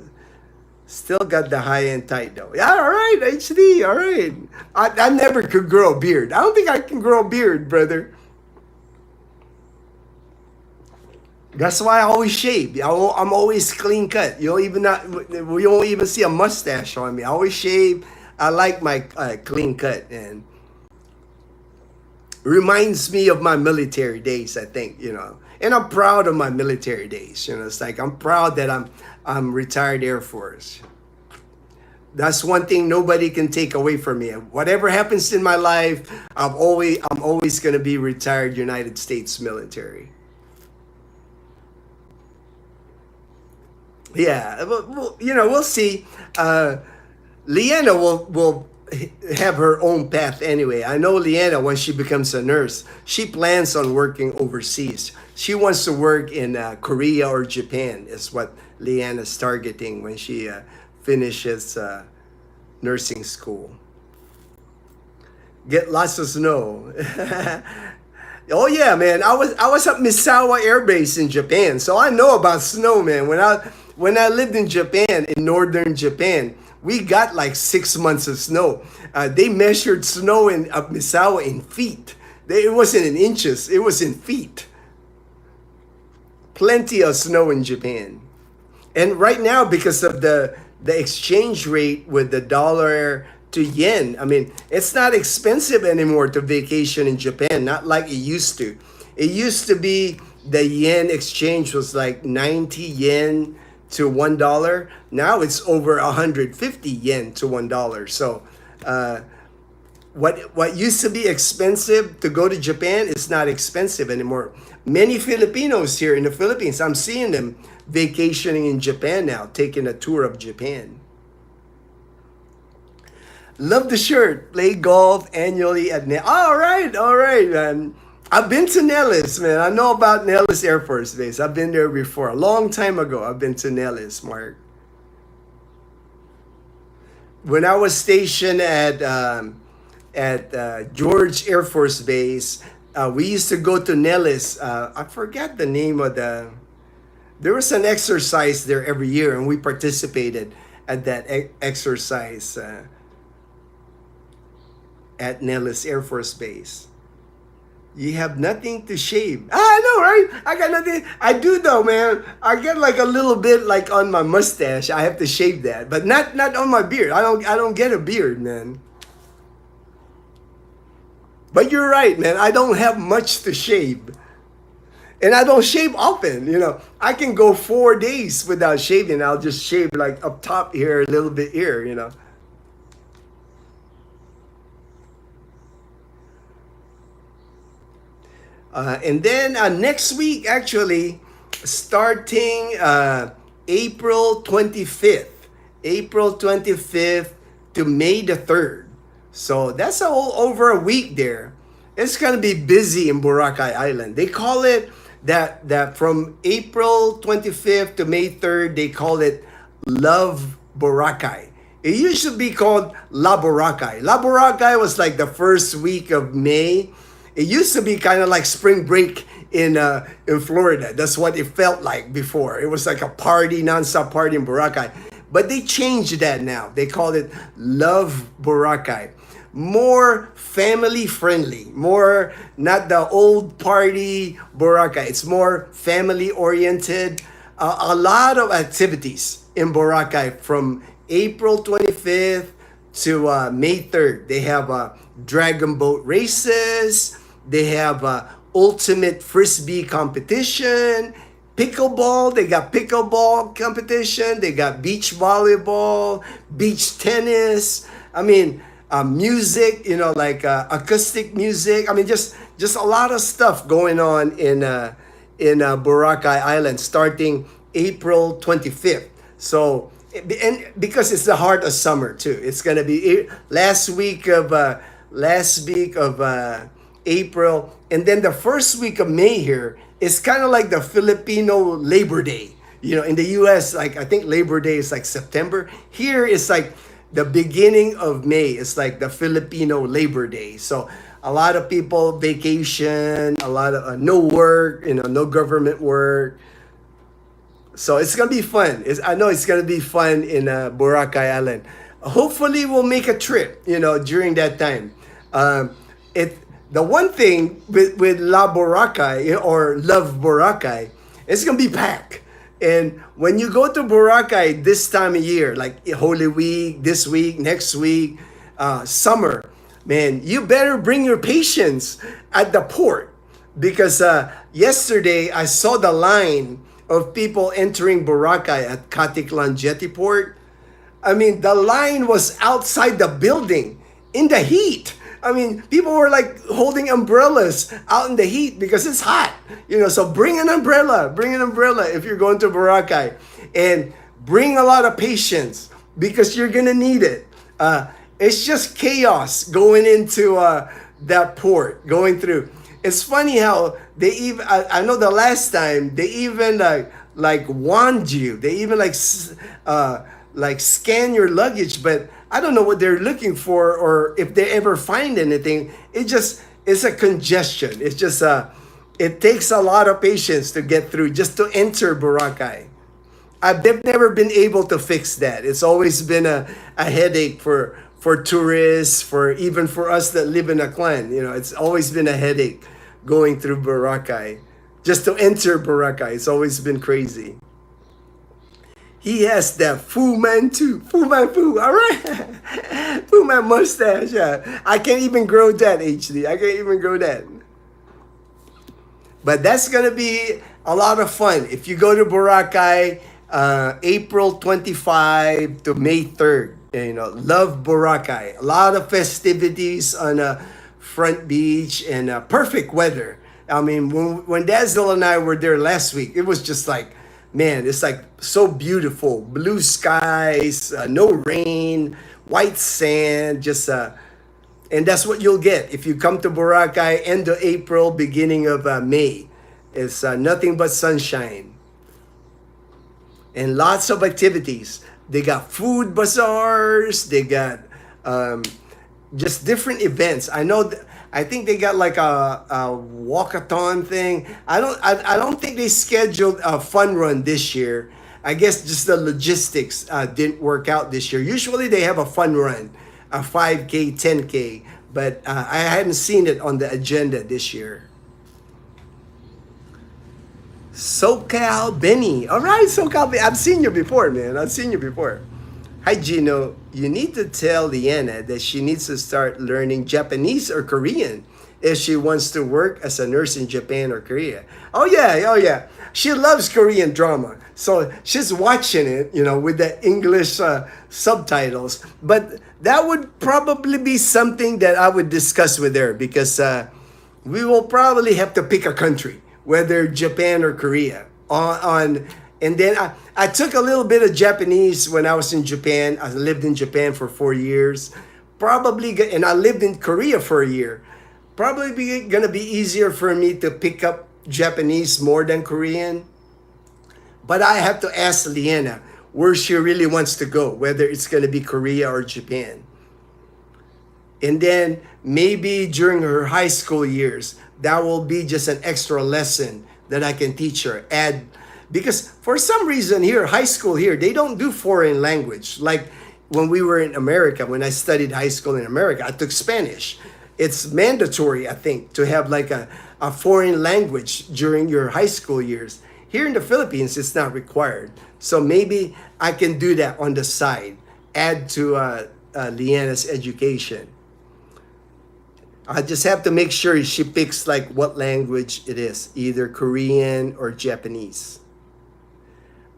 Still got the high and tight though. Yeah, all right, HD, all right. I never could grow a beard. I don't think I can grow a beard, brother. That's why I always shave. I'm always clean cut. We won't even see a mustache on me. I always shave. I like my clean cut, and reminds me of my military days, I think, And I'm proud of my military days. It's like I'm proud that I'm retired Air Force. That's one thing nobody can take away from me. Whatever happens in my life, I'm always going to be retired United States military. Yeah, we'll see. Leanna will have her own path anyway. I know Leanna, when she becomes a nurse, she plans on working overseas. She wants to work in Korea or Japan is what Leanna's targeting when she finishes nursing school. Get lots of snow. Oh yeah, man. I was at Misawa Air Base in Japan, so I know about snow, man. When I lived in Japan, in northern Japan, we got like 6 months of snow. They measured snow in Misawa in feet. It wasn't in inches, it was in feet. Plenty of snow in Japan. And right now, because of the exchange rate with the dollar to yen, it's not expensive anymore to vacation in Japan, not like it used to. It used to be the yen exchange was like 90 yen to $1. Now it's over 150 yen to $1. So what used to be expensive to go to Japan is not expensive anymore. Many Filipinos here in the Philippines, I'm seeing them vacationing in Japan now, taking a tour of Japan. Love the shirt. Play golf annually at All right, man. I've been to Nellis, man. I know about Nellis Air Force Base. I've been there before. A long time ago, I've been to Nellis, Mark. When I was stationed at George Air Force Base, we used to go to Nellis. I forgot the name of there was an exercise there every year, and we participated at that exercise at Nellis Air Force Base. You have nothing to shave. I know, right? I got nothing. I do though, man. I get like a little bit like on my mustache. I have to shave that, but not on my beard. I don't get a beard, man. But you're right, man. I don't have much to shave. And I don't shave often, I can go 4 days without shaving. I'll just shave like up top here, a little bit here, And then next week, actually, starting April 25th to May the 3rd. So that's over a week there. It's going to be busy in Boracay Island. They call it that from April 25th to May 3rd, they call it Love Boracay. It used to be called La Boracay. La Boracay was like the first week of May. It used to be kind of like spring break in Florida. That's what it felt like before. It was like a party, nonstop party in Boracay. But they changed that now. They call it Love Boracay. more family friendly, more not the old party Boracay. It's more family oriented. A lot of activities in Boracay from April 25th to May 3rd. They have dragon boat races. They have ultimate frisbee competition, pickleball. They got pickleball competition. They got beach volleyball, beach tennis. I mean, music. You know, like acoustic music. I mean, just a lot of stuff going on in Boracay Island starting April 25th. So, and because it's the heart of summer too, it's gonna be last week of April, and then the first week of May here is kind of like the Filipino Labor Day. You know, in the U.S., like I think Labor Day is like September. Here it's like the beginning of May. It's like the Filipino Labor Day. So a lot of people vacation, a lot of no work, you know, no government work. So it's gonna be fun. I know it's gonna be fun in Boracay Island. Hopefully, we'll make a trip. You know, during that time. The one thing with La Boracay or Love Boracay, it's gonna be packed. And when you go to Boracay this time of year, like Holy Week, this week, next week, summer, man, you better bring your patience at the port because yesterday I saw the line of people entering Boracay at Caticlan Jetty Port. I mean, the line was outside the building in the heat. I mean, people were like holding umbrellas out in the heat because it's hot. You know, so bring an umbrella if you're going to Boracay. And bring a lot of patience because you're going to need it. It's just chaos going into that port, going through. It's funny how they even, I know the last time, they even like wand you. They even like scan your luggage, but I don't know what they're looking for or if they ever find anything. It's a congestion. It's just, it takes a lot of patience to get through just to enter Boracay. They've never been able to fix that. It's always been a headache for tourists, even for us that live in Aklan. You know, it's always been a headache going through Boracay. Just to enter Boracay, it's always been crazy. He has that Fu Manchu, Fu Manfu, all right? Fu Man mustache, yeah. I can't even grow that, HD. I can't even grow that. But that's going to be a lot of fun. If you go to Boracay, April 25 to May 3rd, you know, love Boracay. A lot of festivities on Front Beach and perfect weather. I mean, when Dazel and I were there last week, it was just like, man, it's like so beautiful. Blue skies, no rain, white sand, just and that's what you'll get if you come to Boracay end of April, beginning of May. It's nothing but sunshine and lots of activities. They got food bazaars. They got just different events. I think they got like a walkathon thing. I don't think they scheduled a fun run this year. I guess just the logistics didn't work out this year. Usually they have a fun run, a 5K, 10K, but I hadn't seen it on the agenda this year. SoCal Benny. All right, SoCal Benny. I've seen you before, man. I've seen you before. Hi, Gino. You need to tell Liana that she needs to start learning Japanese or Korean if she wants to work as a nurse in Japan or Korea. Oh, yeah. She loves Korean drama. So she's watching it, you know, with the English subtitles. But that would probably be something that I would discuss with her because we will probably have to pick a country, whether Japan or Korea. And then I took a little bit of Japanese when I was in Japan. I lived in Japan for 4 years. And I lived in Korea for a year. Probably going to be easier for me to pick up Japanese more than Korean. But I have to ask Liana where she really wants to go, whether it's going to be Korea or Japan. And then maybe during her high school years, that will be just an extra lesson that I can teach her. Because for some reason here, high school here, they don't do foreign language. Like when we were in America, when I studied high school in America, I took Spanish. It's mandatory, I think, to have like a foreign language during your high school years. Here in the Philippines, it's not required. So maybe I can do that on the side, add to Leanna's education. I just have to make sure she picks like what language it is, either Korean or Japanese.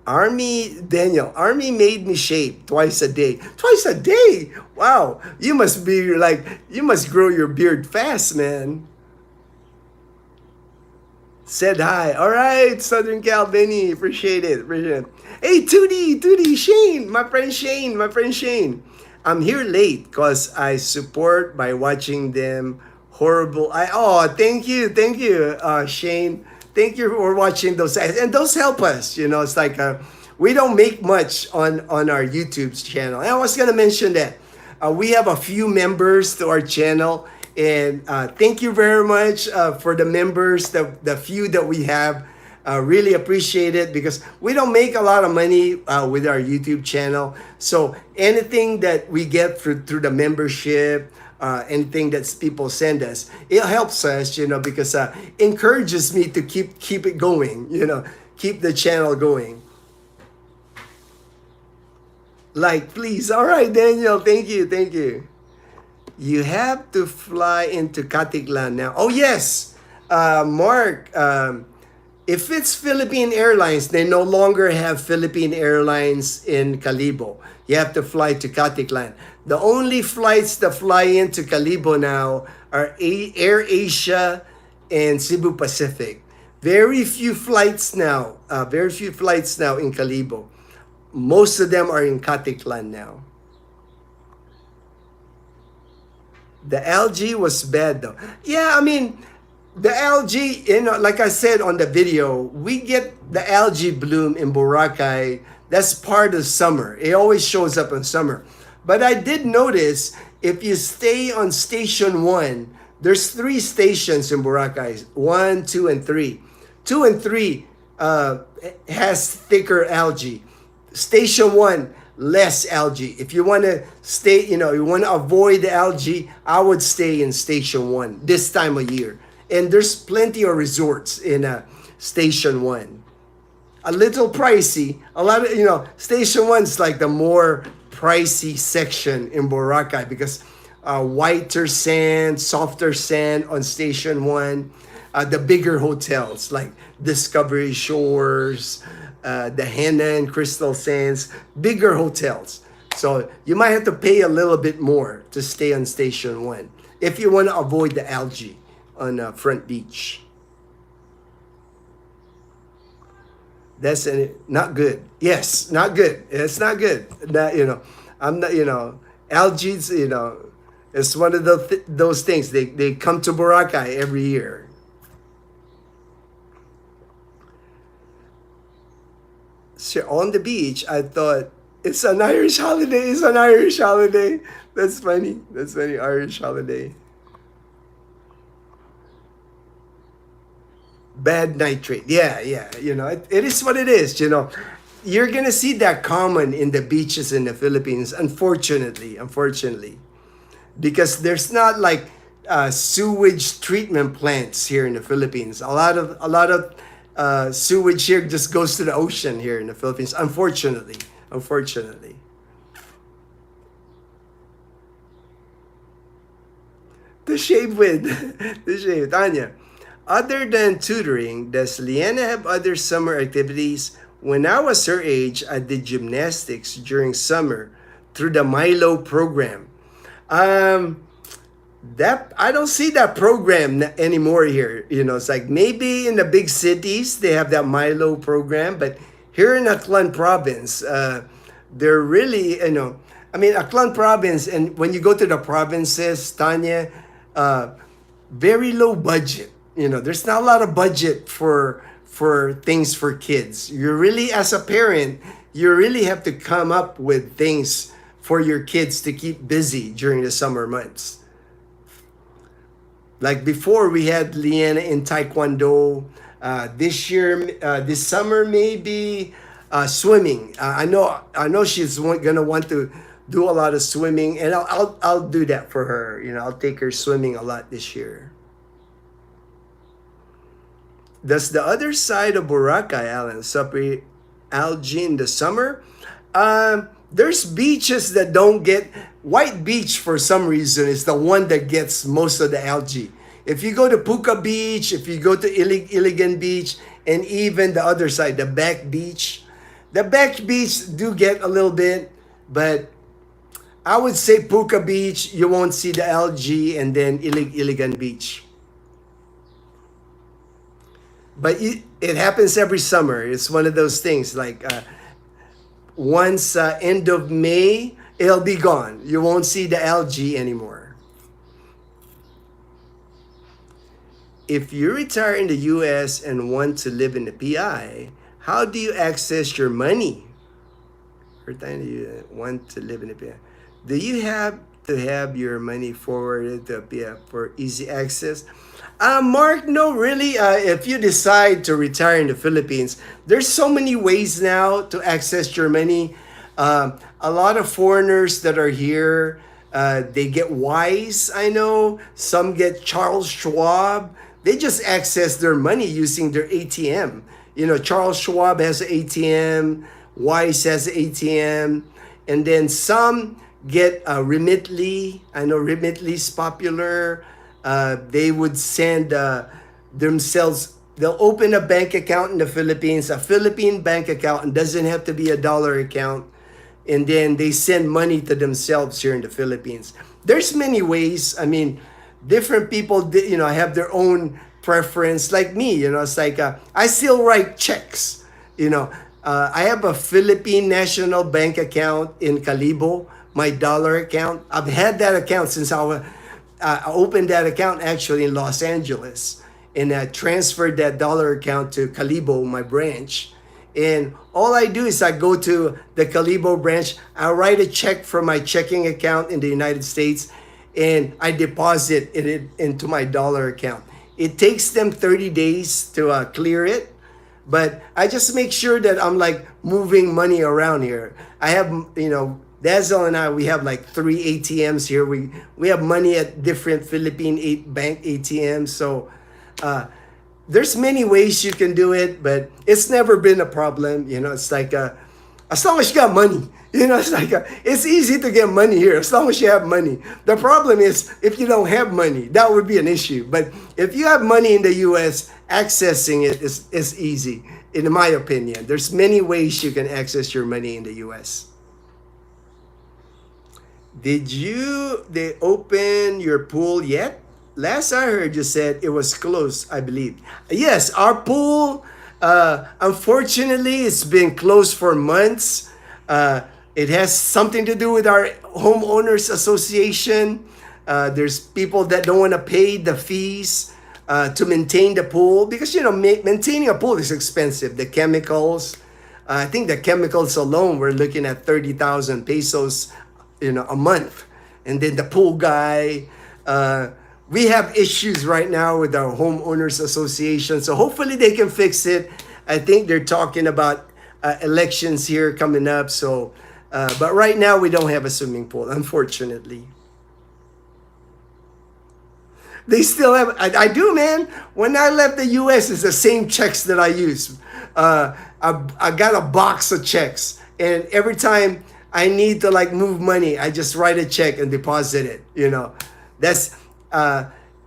Army made me shave twice a day. Twice a day? Wow. You must be like, you must grow your beard fast, man. Said hi. All right, Southern Cal Benny. Appreciate it. Appreciate it. Hey, Tootie, Shane. My friend Shane. I'm here late because I support by watching them horrible. Thank you, Shane. Thank you for watching those ads. And those help us. You know, it's like we don't make much on our YouTube channel. And I was going to mention that we have a few members to our channel. And thank you very much for the members, the few that we have. Really appreciate it because we don't make a lot of money with our YouTube channel. So anything that we get through the membership, anything that people send us, it helps us, you know, because encourages me to keep it going, you know, keep the channel going. Like, please. All right, Daniel. Thank you. You have to fly into Caticlan now. Oh, yes. Mark, if it's Philippine Airlines, they no longer have Philippine Airlines in Calibo. You have to fly to Caticlan. The only flights that fly into Calibo now are Air Asia and Cebu Pacific. Very few flights now in Calibo. Most of them are in Caticlan now. The algae was bad though. Yeah, I mean, the algae, you know, like I said on the video, we get the algae bloom in Boracay. That's part of summer. It always shows up in summer. But I did notice if you stay on station 1, there's 3 stations in Boracay, 1, 2, and 3. 2 and 3 has thicker algae. Station 1, less algae. If you want to stay, you know, you want to avoid the algae, I would stay in station 1 this time of year. And there's plenty of resorts in station 1. A little pricey. A lot of, you know, station 1's like the more pricey section in Boracay because whiter sand, softer sand on station 1. The bigger hotels like Discovery Shores, the Henna and Crystal Sands, bigger hotels. So you might have to pay a little bit more to stay on station 1 if you want to avoid the algae on Front Beach. That's not good. Yes, not good. It's not good. That, you know, I'm not, you know, algae, you know, it's one of those things. They come to Boracay every year. So on the beach, I thought, it's an Irish holiday. It's an Irish holiday. That's funny. Irish holiday. Bad nitrate. Yeah. You know, it is what it is, you know. You're going to see that common in the beaches in the Philippines, unfortunately. Because there's not like sewage treatment plants here in the Philippines. A lot of sewage here just goes to the ocean here in the Philippines, unfortunately. The shave with Tanya. Other than tutoring, does Leanna have other summer activities? When I was her age, I did gymnastics during summer through the Milo program. That I don't see that program anymore here. You know, it's like maybe in the big cities they have that Milo program, but here in Aklan province, they're really, you know, I mean, Aklan province, and when you go to the provinces, Tanya, very low budget. You know, there's not a lot of budget for things for kids. You really, as a parent, you really have to come up with things for your kids to keep busy during the summer months. Like before, we had Leanna in Taekwondo. This summer maybe swimming. I know she's gonna want to do a lot of swimming, and I'll do that for her. You know, I'll take her swimming a lot this year. Does the other side of Boracay Island suffer algae in the summer? There's beaches that don't get White Beach for some reason is the one that gets most of the algae. If you go to Puka Beach, if you go to Iligan Beach, and even the other side, the back beach do get a little bit, but I would say Puka Beach, you won't see the algae, and then Iligan Beach. But it happens every summer. It's one of those things like once end of May, it'll be gone. You won't see the algae anymore. If you retire in the US and want to live in the PI, how do you access your money? Retire in the US, want to live in the PI. Do you have to have your money forwarded to a PI for easy access? Mark, no, really. If you decide to retire in the Philippines, there's so many ways now to access your money. A lot of foreigners that are here, they get Wise, I know. Some get Charles Schwab. They just access their money using their ATM. You know, Charles Schwab has an ATM, Wise has an ATM, and then some get Remitly. I know Remitly's popular. They would send themselves, they'll open a bank account in the Philippines, a Philippine bank account, and doesn't have to be a dollar account. And then they send money to themselves here in the Philippines. There's many ways. I mean, different people, you know, have their own preference. Like me, you know, it's like I still write checks. You know, I have a Philippine National Bank account in Calibo, my dollar account. I've had that account since I opened that account actually in Los Angeles, and I transferred that dollar account to Calibo, my branch. And all I do is I go to the Calibo branch, I write a check from my checking account in the United States, and I deposit it into my dollar account. It takes them 30 days to clear it, but I just make sure that I'm like moving money around here. I have, you know, Dazel and I, we have like 3 ATMs here. We have money at different Philippine bank ATMs. So there's many ways you can do it, but it's never been a problem. You know, it's like as long as you got money, you know, it's like it's easy to get money here as long as you have money. The problem is if you don't have money, that would be an issue. But if you have money in the US, accessing it is easy, in my opinion. There's many ways you can access your money in the US. They open your pool yet? Last I heard you said it was closed, I believe. Yes, our pool, unfortunately, it's been closed for months. It has something to do with our homeowners association. There's people that don't want to pay the fees to maintain the pool because, you know, maintaining a pool is expensive. The chemicals, I think the chemicals alone, we're looking at 30,000 pesos, you know, a month. And then the pool guy, we have issues right now with our homeowners association, so hopefully they can fix it. I think they're talking about elections here coming up, so but right now we don't have a swimming pool, unfortunately. They still have, I do, man. When I left the US, it's the same checks that I use. I got a box of checks, and every time I need to like move money, I just write a check and deposit it. You know, that's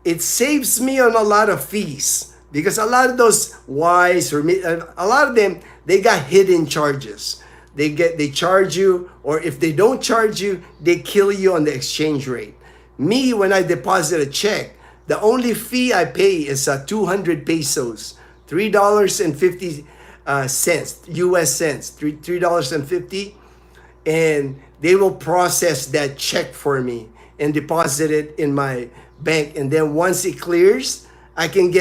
it saves me on a lot of fees because a lot of those Wise or a lot of them, they got hidden charges. They charge you, or if they don't charge you, they kill you on the exchange rate. Me, when I deposit a check, the only fee I pay is 200 pesos, $3.50 US cents, $3.50. And they will process that check for me and deposit it in my bank. And then once it clears, I can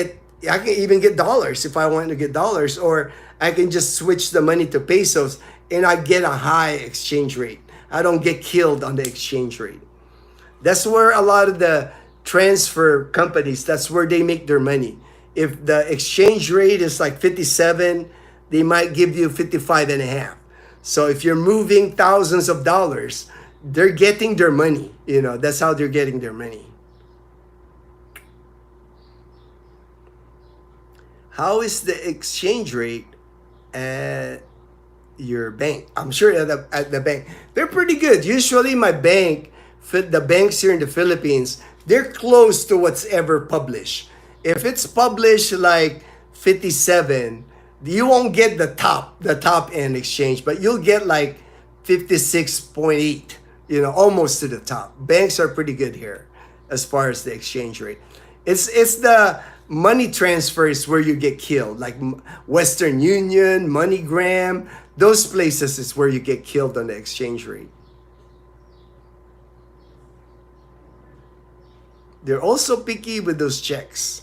even get dollars if I want to get dollars, or I can just switch the money to pesos and I get a high exchange rate. I don't get killed on the exchange rate. That's where a lot of the transfer companies, that's where they make their money. If the exchange rate is like 57, they might give you 55 and a half. So if you're moving thousands of dollars, they're getting their money. That's how they're getting their money. How is the exchange rate at your bank? I'm sure at the bank they're pretty good. Usually, the banks here in the Philippines, they're close to what's ever published. If it's published like 57, you won't get the top end exchange, but you'll get like 56.8. Almost to the top. Banks are pretty good here as far as the exchange rate. It's the money transfers where you get killed, like Western Union, MoneyGram. Those places is where you get killed on the exchange rate. They're also picky with those checks.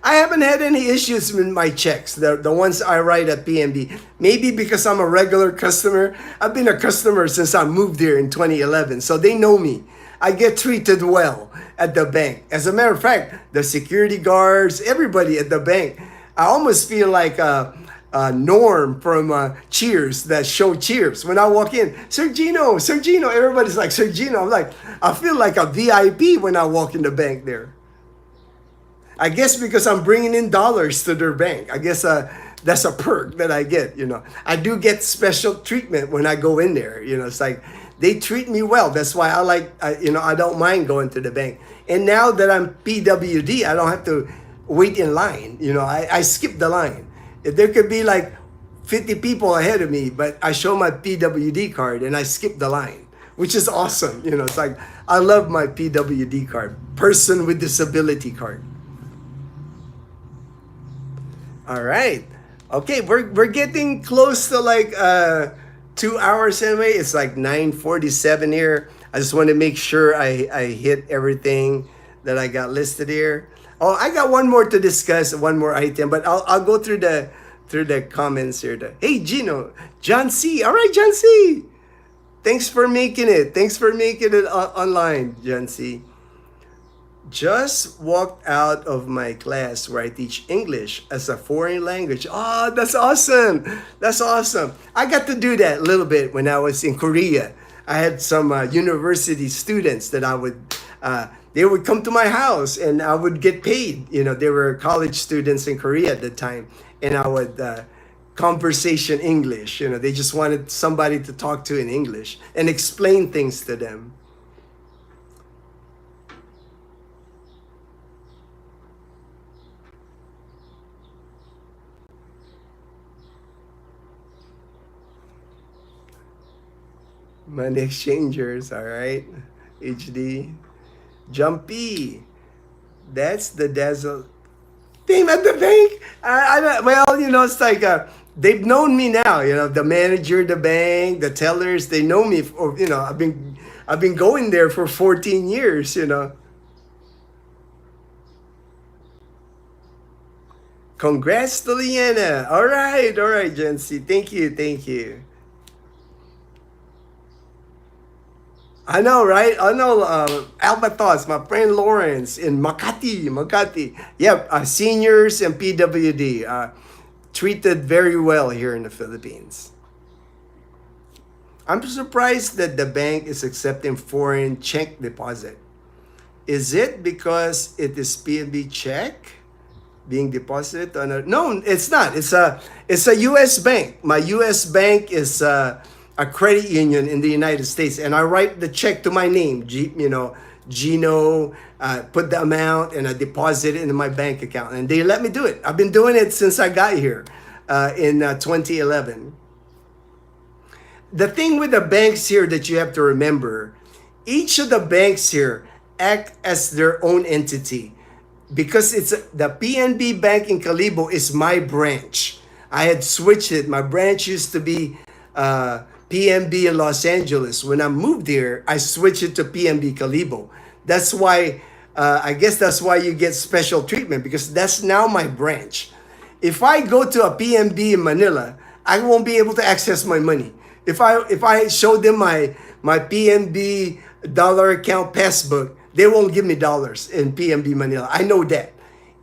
I haven't had any issues with my checks, the ones I write at PNB. Maybe because I'm a regular customer. I've been a customer since I moved here in 2011, so they know me. I get treated well at the bank. As a matter of fact, the security guards, everybody at the bank, I almost feel like Norm from Cheers, that show Cheers. When I walk in, Sir Gino, Sir Gino, everybody's like, Sir Gino. I'm like, I feel like a VIP when I walk in the bank there. I guess because I'm bringing in dollars to their bank. I guess that's a perk that I get. I do get special treatment when I go in there. It's like they treat me well. That's why I don't mind going to the bank. And now that I'm PWD, I don't have to wait in line. I skip the line. There could be like 50 people ahead of me, but I show my PWD card and I skip the line, which is awesome. It's like I love my PWD card, person with disability card. All right. Okay, we're getting close to like 2 hours anyway. It's like 9:47 here. I just want to make sure I hit everything that I got listed here. Oh, I got one more to discuss, one more item, but I'll go through the comments here. Hey Gino, John C. All right, John C. Thanks for making it. Thanks for making it online, John C. Just walked out of my class where I teach English as a foreign language. Oh, that's awesome. That's awesome. I got to do that a little bit when I was in Korea. I had some university students that they would come to my house and I would get paid. They were college students in Korea at the time. And I would conversation English. They just wanted somebody to talk to in English and explain things to them. Money exchangers, all right. HD. Jumpy. That's the Dazel team at the bank. It's like they've known me now. The manager, the bank, the tellers, they know me. I've been going there for 14 years. Congrats to Liana. All right, Jen C. Thank you. I know, right? I know Albatos, my friend Lawrence in Makati. Yep, seniors and PWD treated very well here in the Philippines. I'm surprised that the bank is accepting foreign check deposit. Is it because it is PNB check being deposited on a... No, it's not. It's a U.S. bank. My U.S. bank is a credit union in the United States, and I write the check to my name, Gino, put the amount, and I deposit it into my bank account, and they let me do it. I've been doing it since I got here in 2011. The thing with the banks here that you have to remember, each of the banks here act as their own entity because it's the PNB Bank in Calibo is my branch. I had switched it. My branch used to be PNB in Los Angeles. When I moved here, I switched it to PNB Calibo. That's why, I guess that's why you get special treatment, because that's now my branch. If I go to a PNB in Manila, I won't be able to access my money. If I show them my PNB dollar account passbook, they won't give me dollars in PNB Manila. I know that.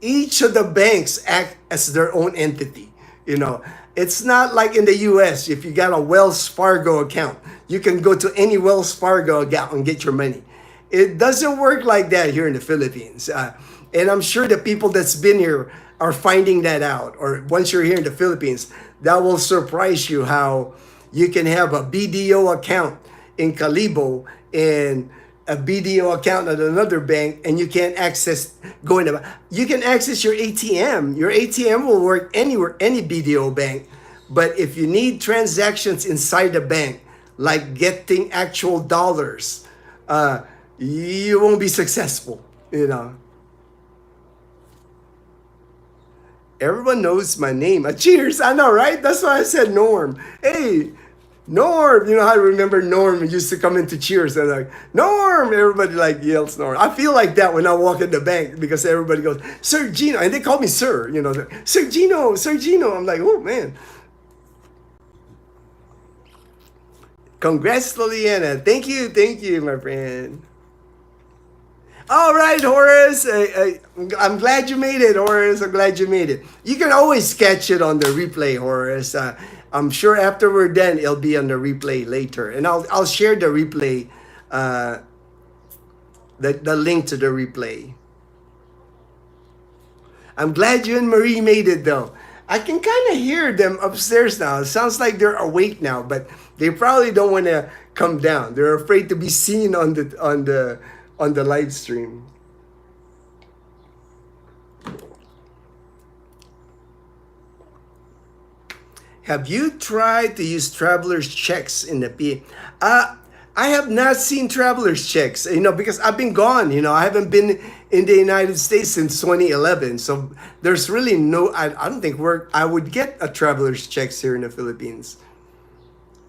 Each of the banks act as their own entity. It's not like in the US, if you got a Wells Fargo account, you can go to any Wells Fargo account and get your money. It doesn't work like that here in the Philippines. And I'm sure the people that's been here are finding that out. Or once you're here in the Philippines, that will surprise you how you can have a BDO account in Calibo and a BDO account at another bank, and you can't access you can access your ATM. Your ATM will work anywhere, any BDO bank. But if you need transactions inside the bank, like getting actual dollars, you won't be successful, you know. Everyone knows my name. Cheers, I know, right? That's why I said Norm. Hey, Norm. You know how I remember Norm used to come into Cheers and like, Norm! Everybody like yells Norm. I feel like that when I walk in the bank because everybody goes, Sir Gino. And they call me Sir, you know. Sir Gino, Sir Gino. I'm like, oh, man. Congrats, Liliana. Thank you, my friend. All right, Horace. I'm glad you made it, Horace. I'm glad you made it. You can always catch it on the replay, Horace. I'm sure after we're done, it'll be on the replay later, and I'll share the replay, the link to the replay. I'm glad you and Marie made it, though. I can kind of hear them upstairs now. It sounds like they're awake now, but they probably don't want to come down. They're afraid to be seen on the live stream. Have you tried to use traveler's checks in the P? I have not seen traveler's checks, you know, because I've been gone. You know, I haven't been in the United States since 2011. So there's really I don't think I would get a traveler's checks here in the Philippines.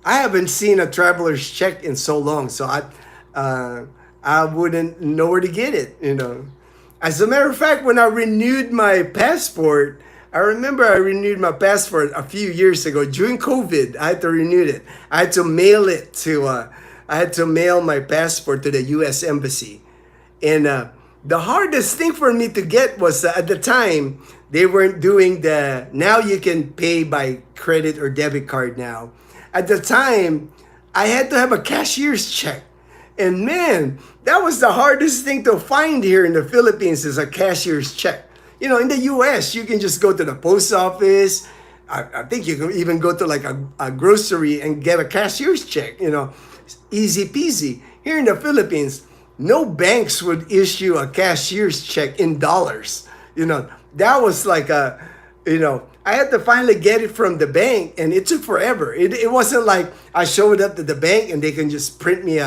I haven't seen a traveler's check in so long, so I wouldn't know where to get it, you know. As a matter of fact, when I renewed my passport, I remember I renewed my passport a few years ago during COVID. I had to renew it. I had to mail it to. I had to mail my passport to the U.S. Embassy, and the hardest thing for me to get was at the time they weren't doing the. Now you can pay by credit or debit card now. At the time, I had to have a cashier's check. And man, that was the hardest thing to find here in the Philippines is a cashier's check. You know, in the US, you can just go to the post office. I think you can even go to like a grocery and get a cashier's check, you know, easy peasy. Here in the Philippines, no banks would issue a cashier's check in dollars. You know, that was like I had to finally get it from the bank, and it took forever. It wasn't like I showed up to the bank and they can just print me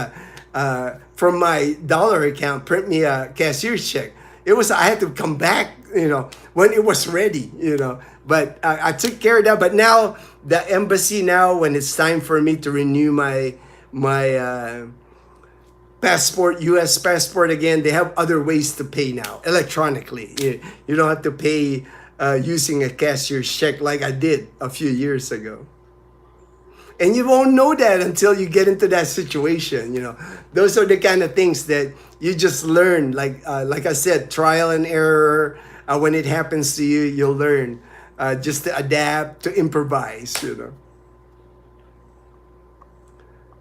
from my dollar account, print me a cashier's check. It was, I had to come back, you know, when it was ready, you know. But I took care of that. But now the embassy when it's time for me to renew my passport, U.S. passport again, they have other ways to pay now, electronically. You don't have to pay using a cashier's check like I did a few years ago. And you won't know that until you get into that situation, you know. Those are the kind of things that you just learn. Like I said, trial and error. When it happens to you, you'll learn just to adapt, to improvise, you know.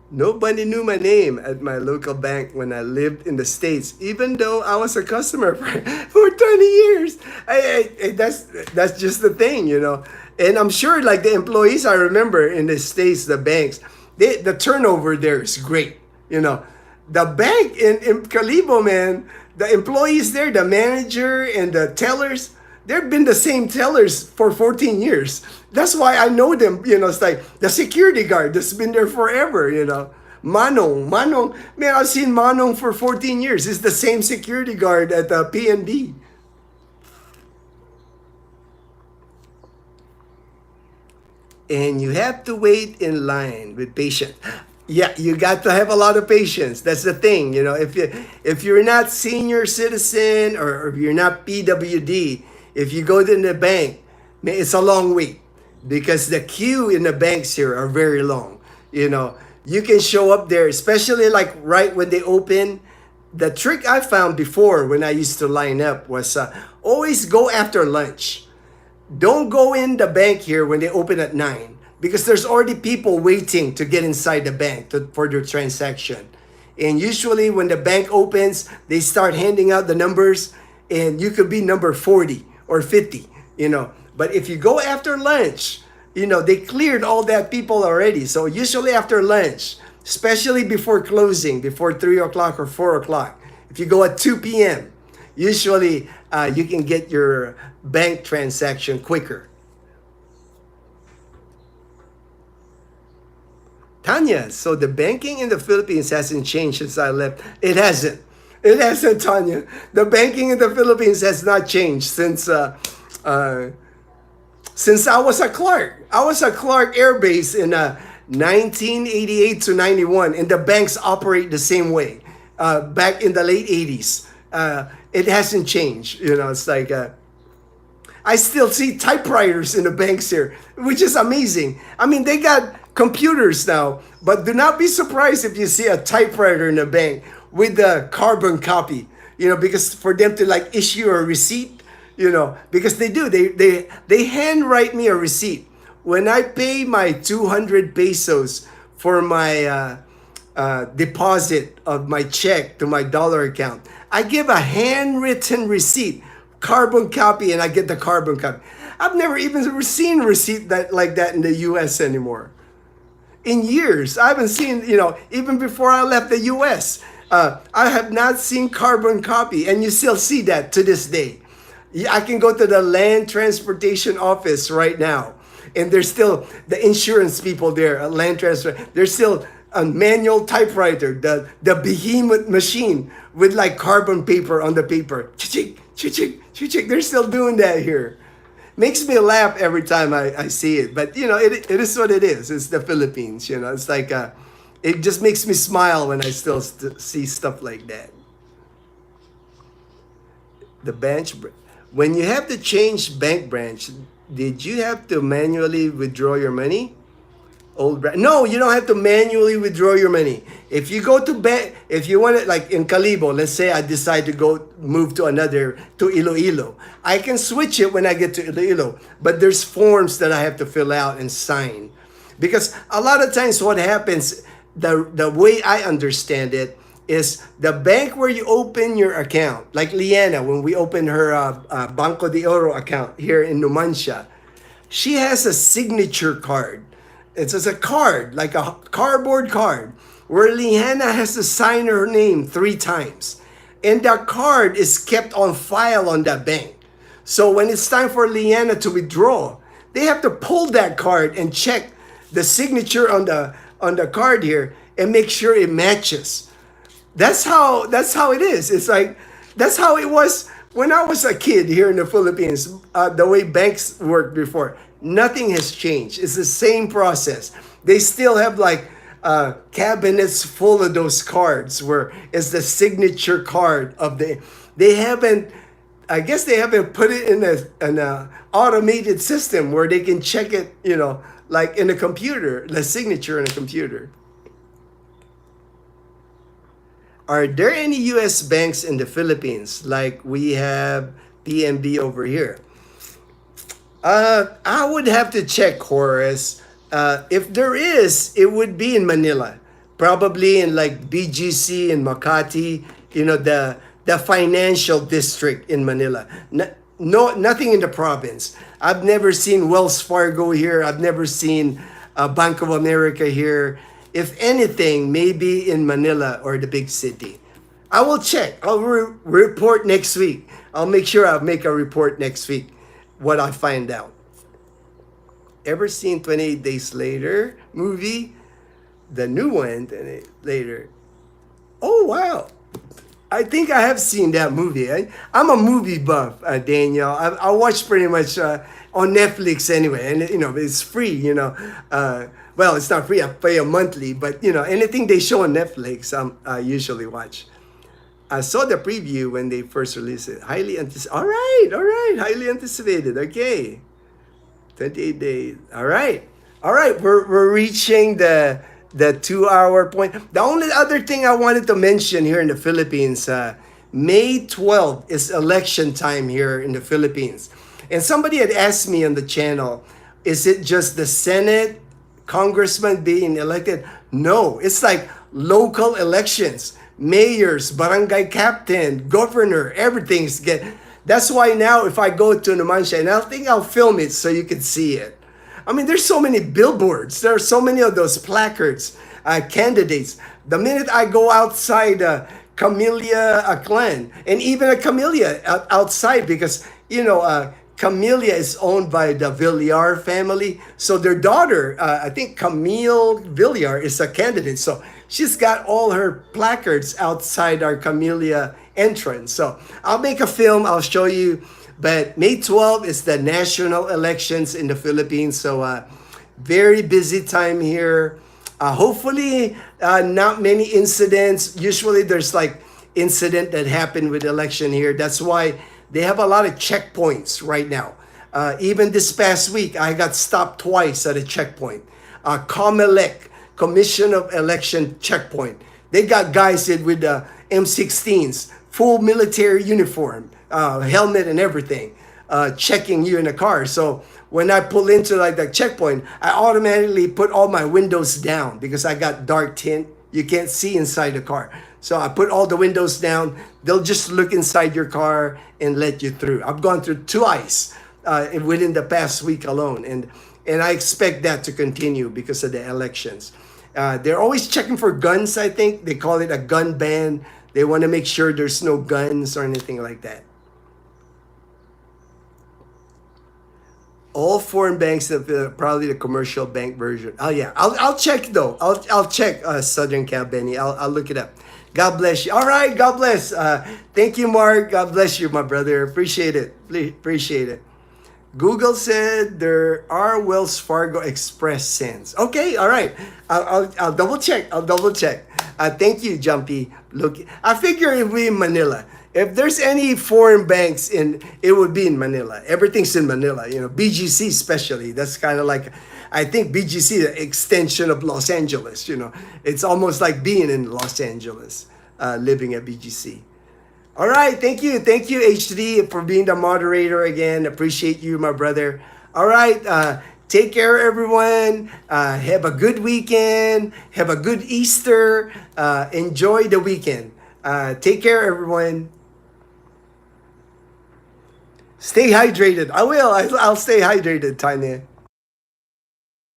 Nobody knew my name at my local bank when I lived in the States, even though I was a customer for 20 years. That's just the thing, you know. And I'm sure, like the employees, I remember in the States, the banks, the turnover there is great. You know, the bank in Calibo, man, the employees there, the manager and the tellers, they've been the same tellers for 14 years. That's why I know them. You know, it's like the security guard that's been there forever, you know. Manong, man, I've seen Manong for 14 years. It's the same security guard at the PNB. And you have to wait in line with patience. Yeah, you got to have a lot of patience. That's the thing, you know. If you're not senior citizen or if you're not PWD, if you go to the bank, man, it's a long wait because the queue in the banks here are very long. You know, you can show up there, especially like right when they open. The trick I found before when I used to line up was always go after lunch. Don't go in the bank here when they open at 9. because there's already people waiting to get inside the bank for their transaction. And usually when the bank opens, they start handing out the numbers, and you could be number 40 or 50, But if you go after lunch, they cleared all that people already. So usually after lunch, especially before closing, before 3 o'clock or 4 o'clock, if you go at 2 p.m., usually you can get your bank transaction quicker. Tanya, so the banking in the Philippines hasn't changed since I left. It hasn't. It hasn't, Tanya. The banking in the Philippines has not changed since I was a clerk. I was a clerk Air Base in 1988 to 91, and the banks operate the same way. Back in the late 80s, it hasn't changed. It's like I still see typewriters in the banks here, which is amazing. I mean, they got computers now, but do not be surprised if you see a typewriter in a bank with the carbon copy, because for them to like issue a receipt, because they handwrite me a receipt. When I pay my 200 pesos for my deposit of my check to my dollar account, I give a handwritten receipt, carbon copy, and I get the carbon copy. I've never even seen a receipt like that in the US anymore. In years, I haven't seen, even before I left the US, I have not seen carbon copy, and you still see that to this day. I can go to the land transportation office right now, and there's still the insurance people there, land transfer. There's still a manual typewriter, the behemoth machine with like carbon paper on the paper. Chichik, chichik, chichik. They're still doing that here. Makes me laugh every time I see it. But, it is what it is. It's the Philippines, It's like, it just makes me smile when I still see stuff like that. The branch, when you have to change bank branch, did you have to manually withdraw your money? No, you don't have to manually withdraw your money. If you go to bank, if you want it, like in Calibo, let's say I decide to move to Iloilo. I can switch it when I get to Iloilo, but there's forms that I have to fill out and sign. Because a lot of times what happens, the way I understand it, is the bank where you open your account, like Liana, when we opened her Banco de Oro account here in Numancia, she has a signature card. It's just a card, like a cardboard card, where Liana has to sign her name 3 times. And that card is kept on file on that bank. So when it's time for Liana to withdraw, they have to pull that card and check the signature on the card here and make sure it matches. That's how it is. It's like, that's how it was when I was a kid here in the Philippines, the way banks worked before. Nothing has changed. It's the same process. They still have like cabinets full of those cards where it's the signature card of they haven't, I guess they haven't put it in an automated system where they can check it, like in a computer, the signature in a computer. Are there any U.S. banks in the Philippines like we have PNB over here? I would have to check, Horace. If there is, it would be in Manila. Probably in like BGC in Makati, the financial district in Manila. Nothing in the province. I've never seen Wells Fargo here. I've never seen Bank of America here. If anything, maybe in Manila or the big city. I will check. I'll report next week. I'll make sure I'll make a report next week what I find out. Ever seen 28 Days Later movie? The new one, 28 Later. Oh, wow. I think I have seen that movie. I'm a movie buff, Daniel. I watch pretty much on Netflix anyway. And, it's free, well, it's not free. I pay a monthly. But, anything they show on Netflix, I usually watch. I saw the preview when they first released it. Highly anticipated. All right. Highly anticipated. Okay. 28 days. All right. We're reaching the 2-hour point. The only other thing I wanted to mention here in the Philippines, May 12th is election time here in the Philippines. And somebody had asked me on the channel, is it just the Senate congressman being elected. No, it's like local elections, mayors, barangay captain, governor, everything's get. That's why now if I go to Numancia, and I think I'll film it so you can see it. I mean, there's so many billboards. There are so many of those placards, candidates. The minute I go outside Camellia Clan, and even a Camellia outside, because, Camellia is owned by the Villar family. So their daughter, I think Camille Villar, is a candidate. So she's got all her placards outside our Camellia entrance. So I'll make a film, I'll show you. But May 12 is the national elections in the Philippines. So very busy time here. Hopefully not many incidents. Usually there's like incident that happened with election here. That's why they have a lot of checkpoints right now. Even this past week, I got stopped twice at a checkpoint. COMELEC, Commission of Election checkpoint. They got guys in with M16s, full military uniform, helmet and everything, checking you in a car. So when I pull into like the checkpoint, I automatically put all my windows down because I got dark tint. You can't see inside the car. So I put all the windows down. They'll just look inside your car and let you through. I've gone through twice within the past week alone. And I expect that to continue because of the elections. They're always checking for guns, I think. They call it a gun ban. They want to make sure there's no guns or anything like that. All foreign banks have probably the commercial bank version. Oh yeah, I'll check though. I'll check Southern Cal, Benny. I'll look it up. God bless you. All right, God bless. Thank you, Mark. God bless you, my brother. Appreciate it. Appreciate it. Google said there are Wells Fargo Express sends. Okay, all right. I'll double check. Thank you, Jumpy. Look, I figure it would be in Manila. If there's any foreign banks it would be in Manila. Everything's in Manila. BGC especially. That's kind of like, I think BGC the extension of Los Angeles. It's almost like being in Los Angeles, living at BGC. All right, thank you, HD, for being the moderator again. Appreciate you, my brother. All right, take care, everyone. Have a good weekend. Have a good Easter. Enjoy the weekend. Take care, everyone. Stay hydrated. I will. I'll stay hydrated, Tanya.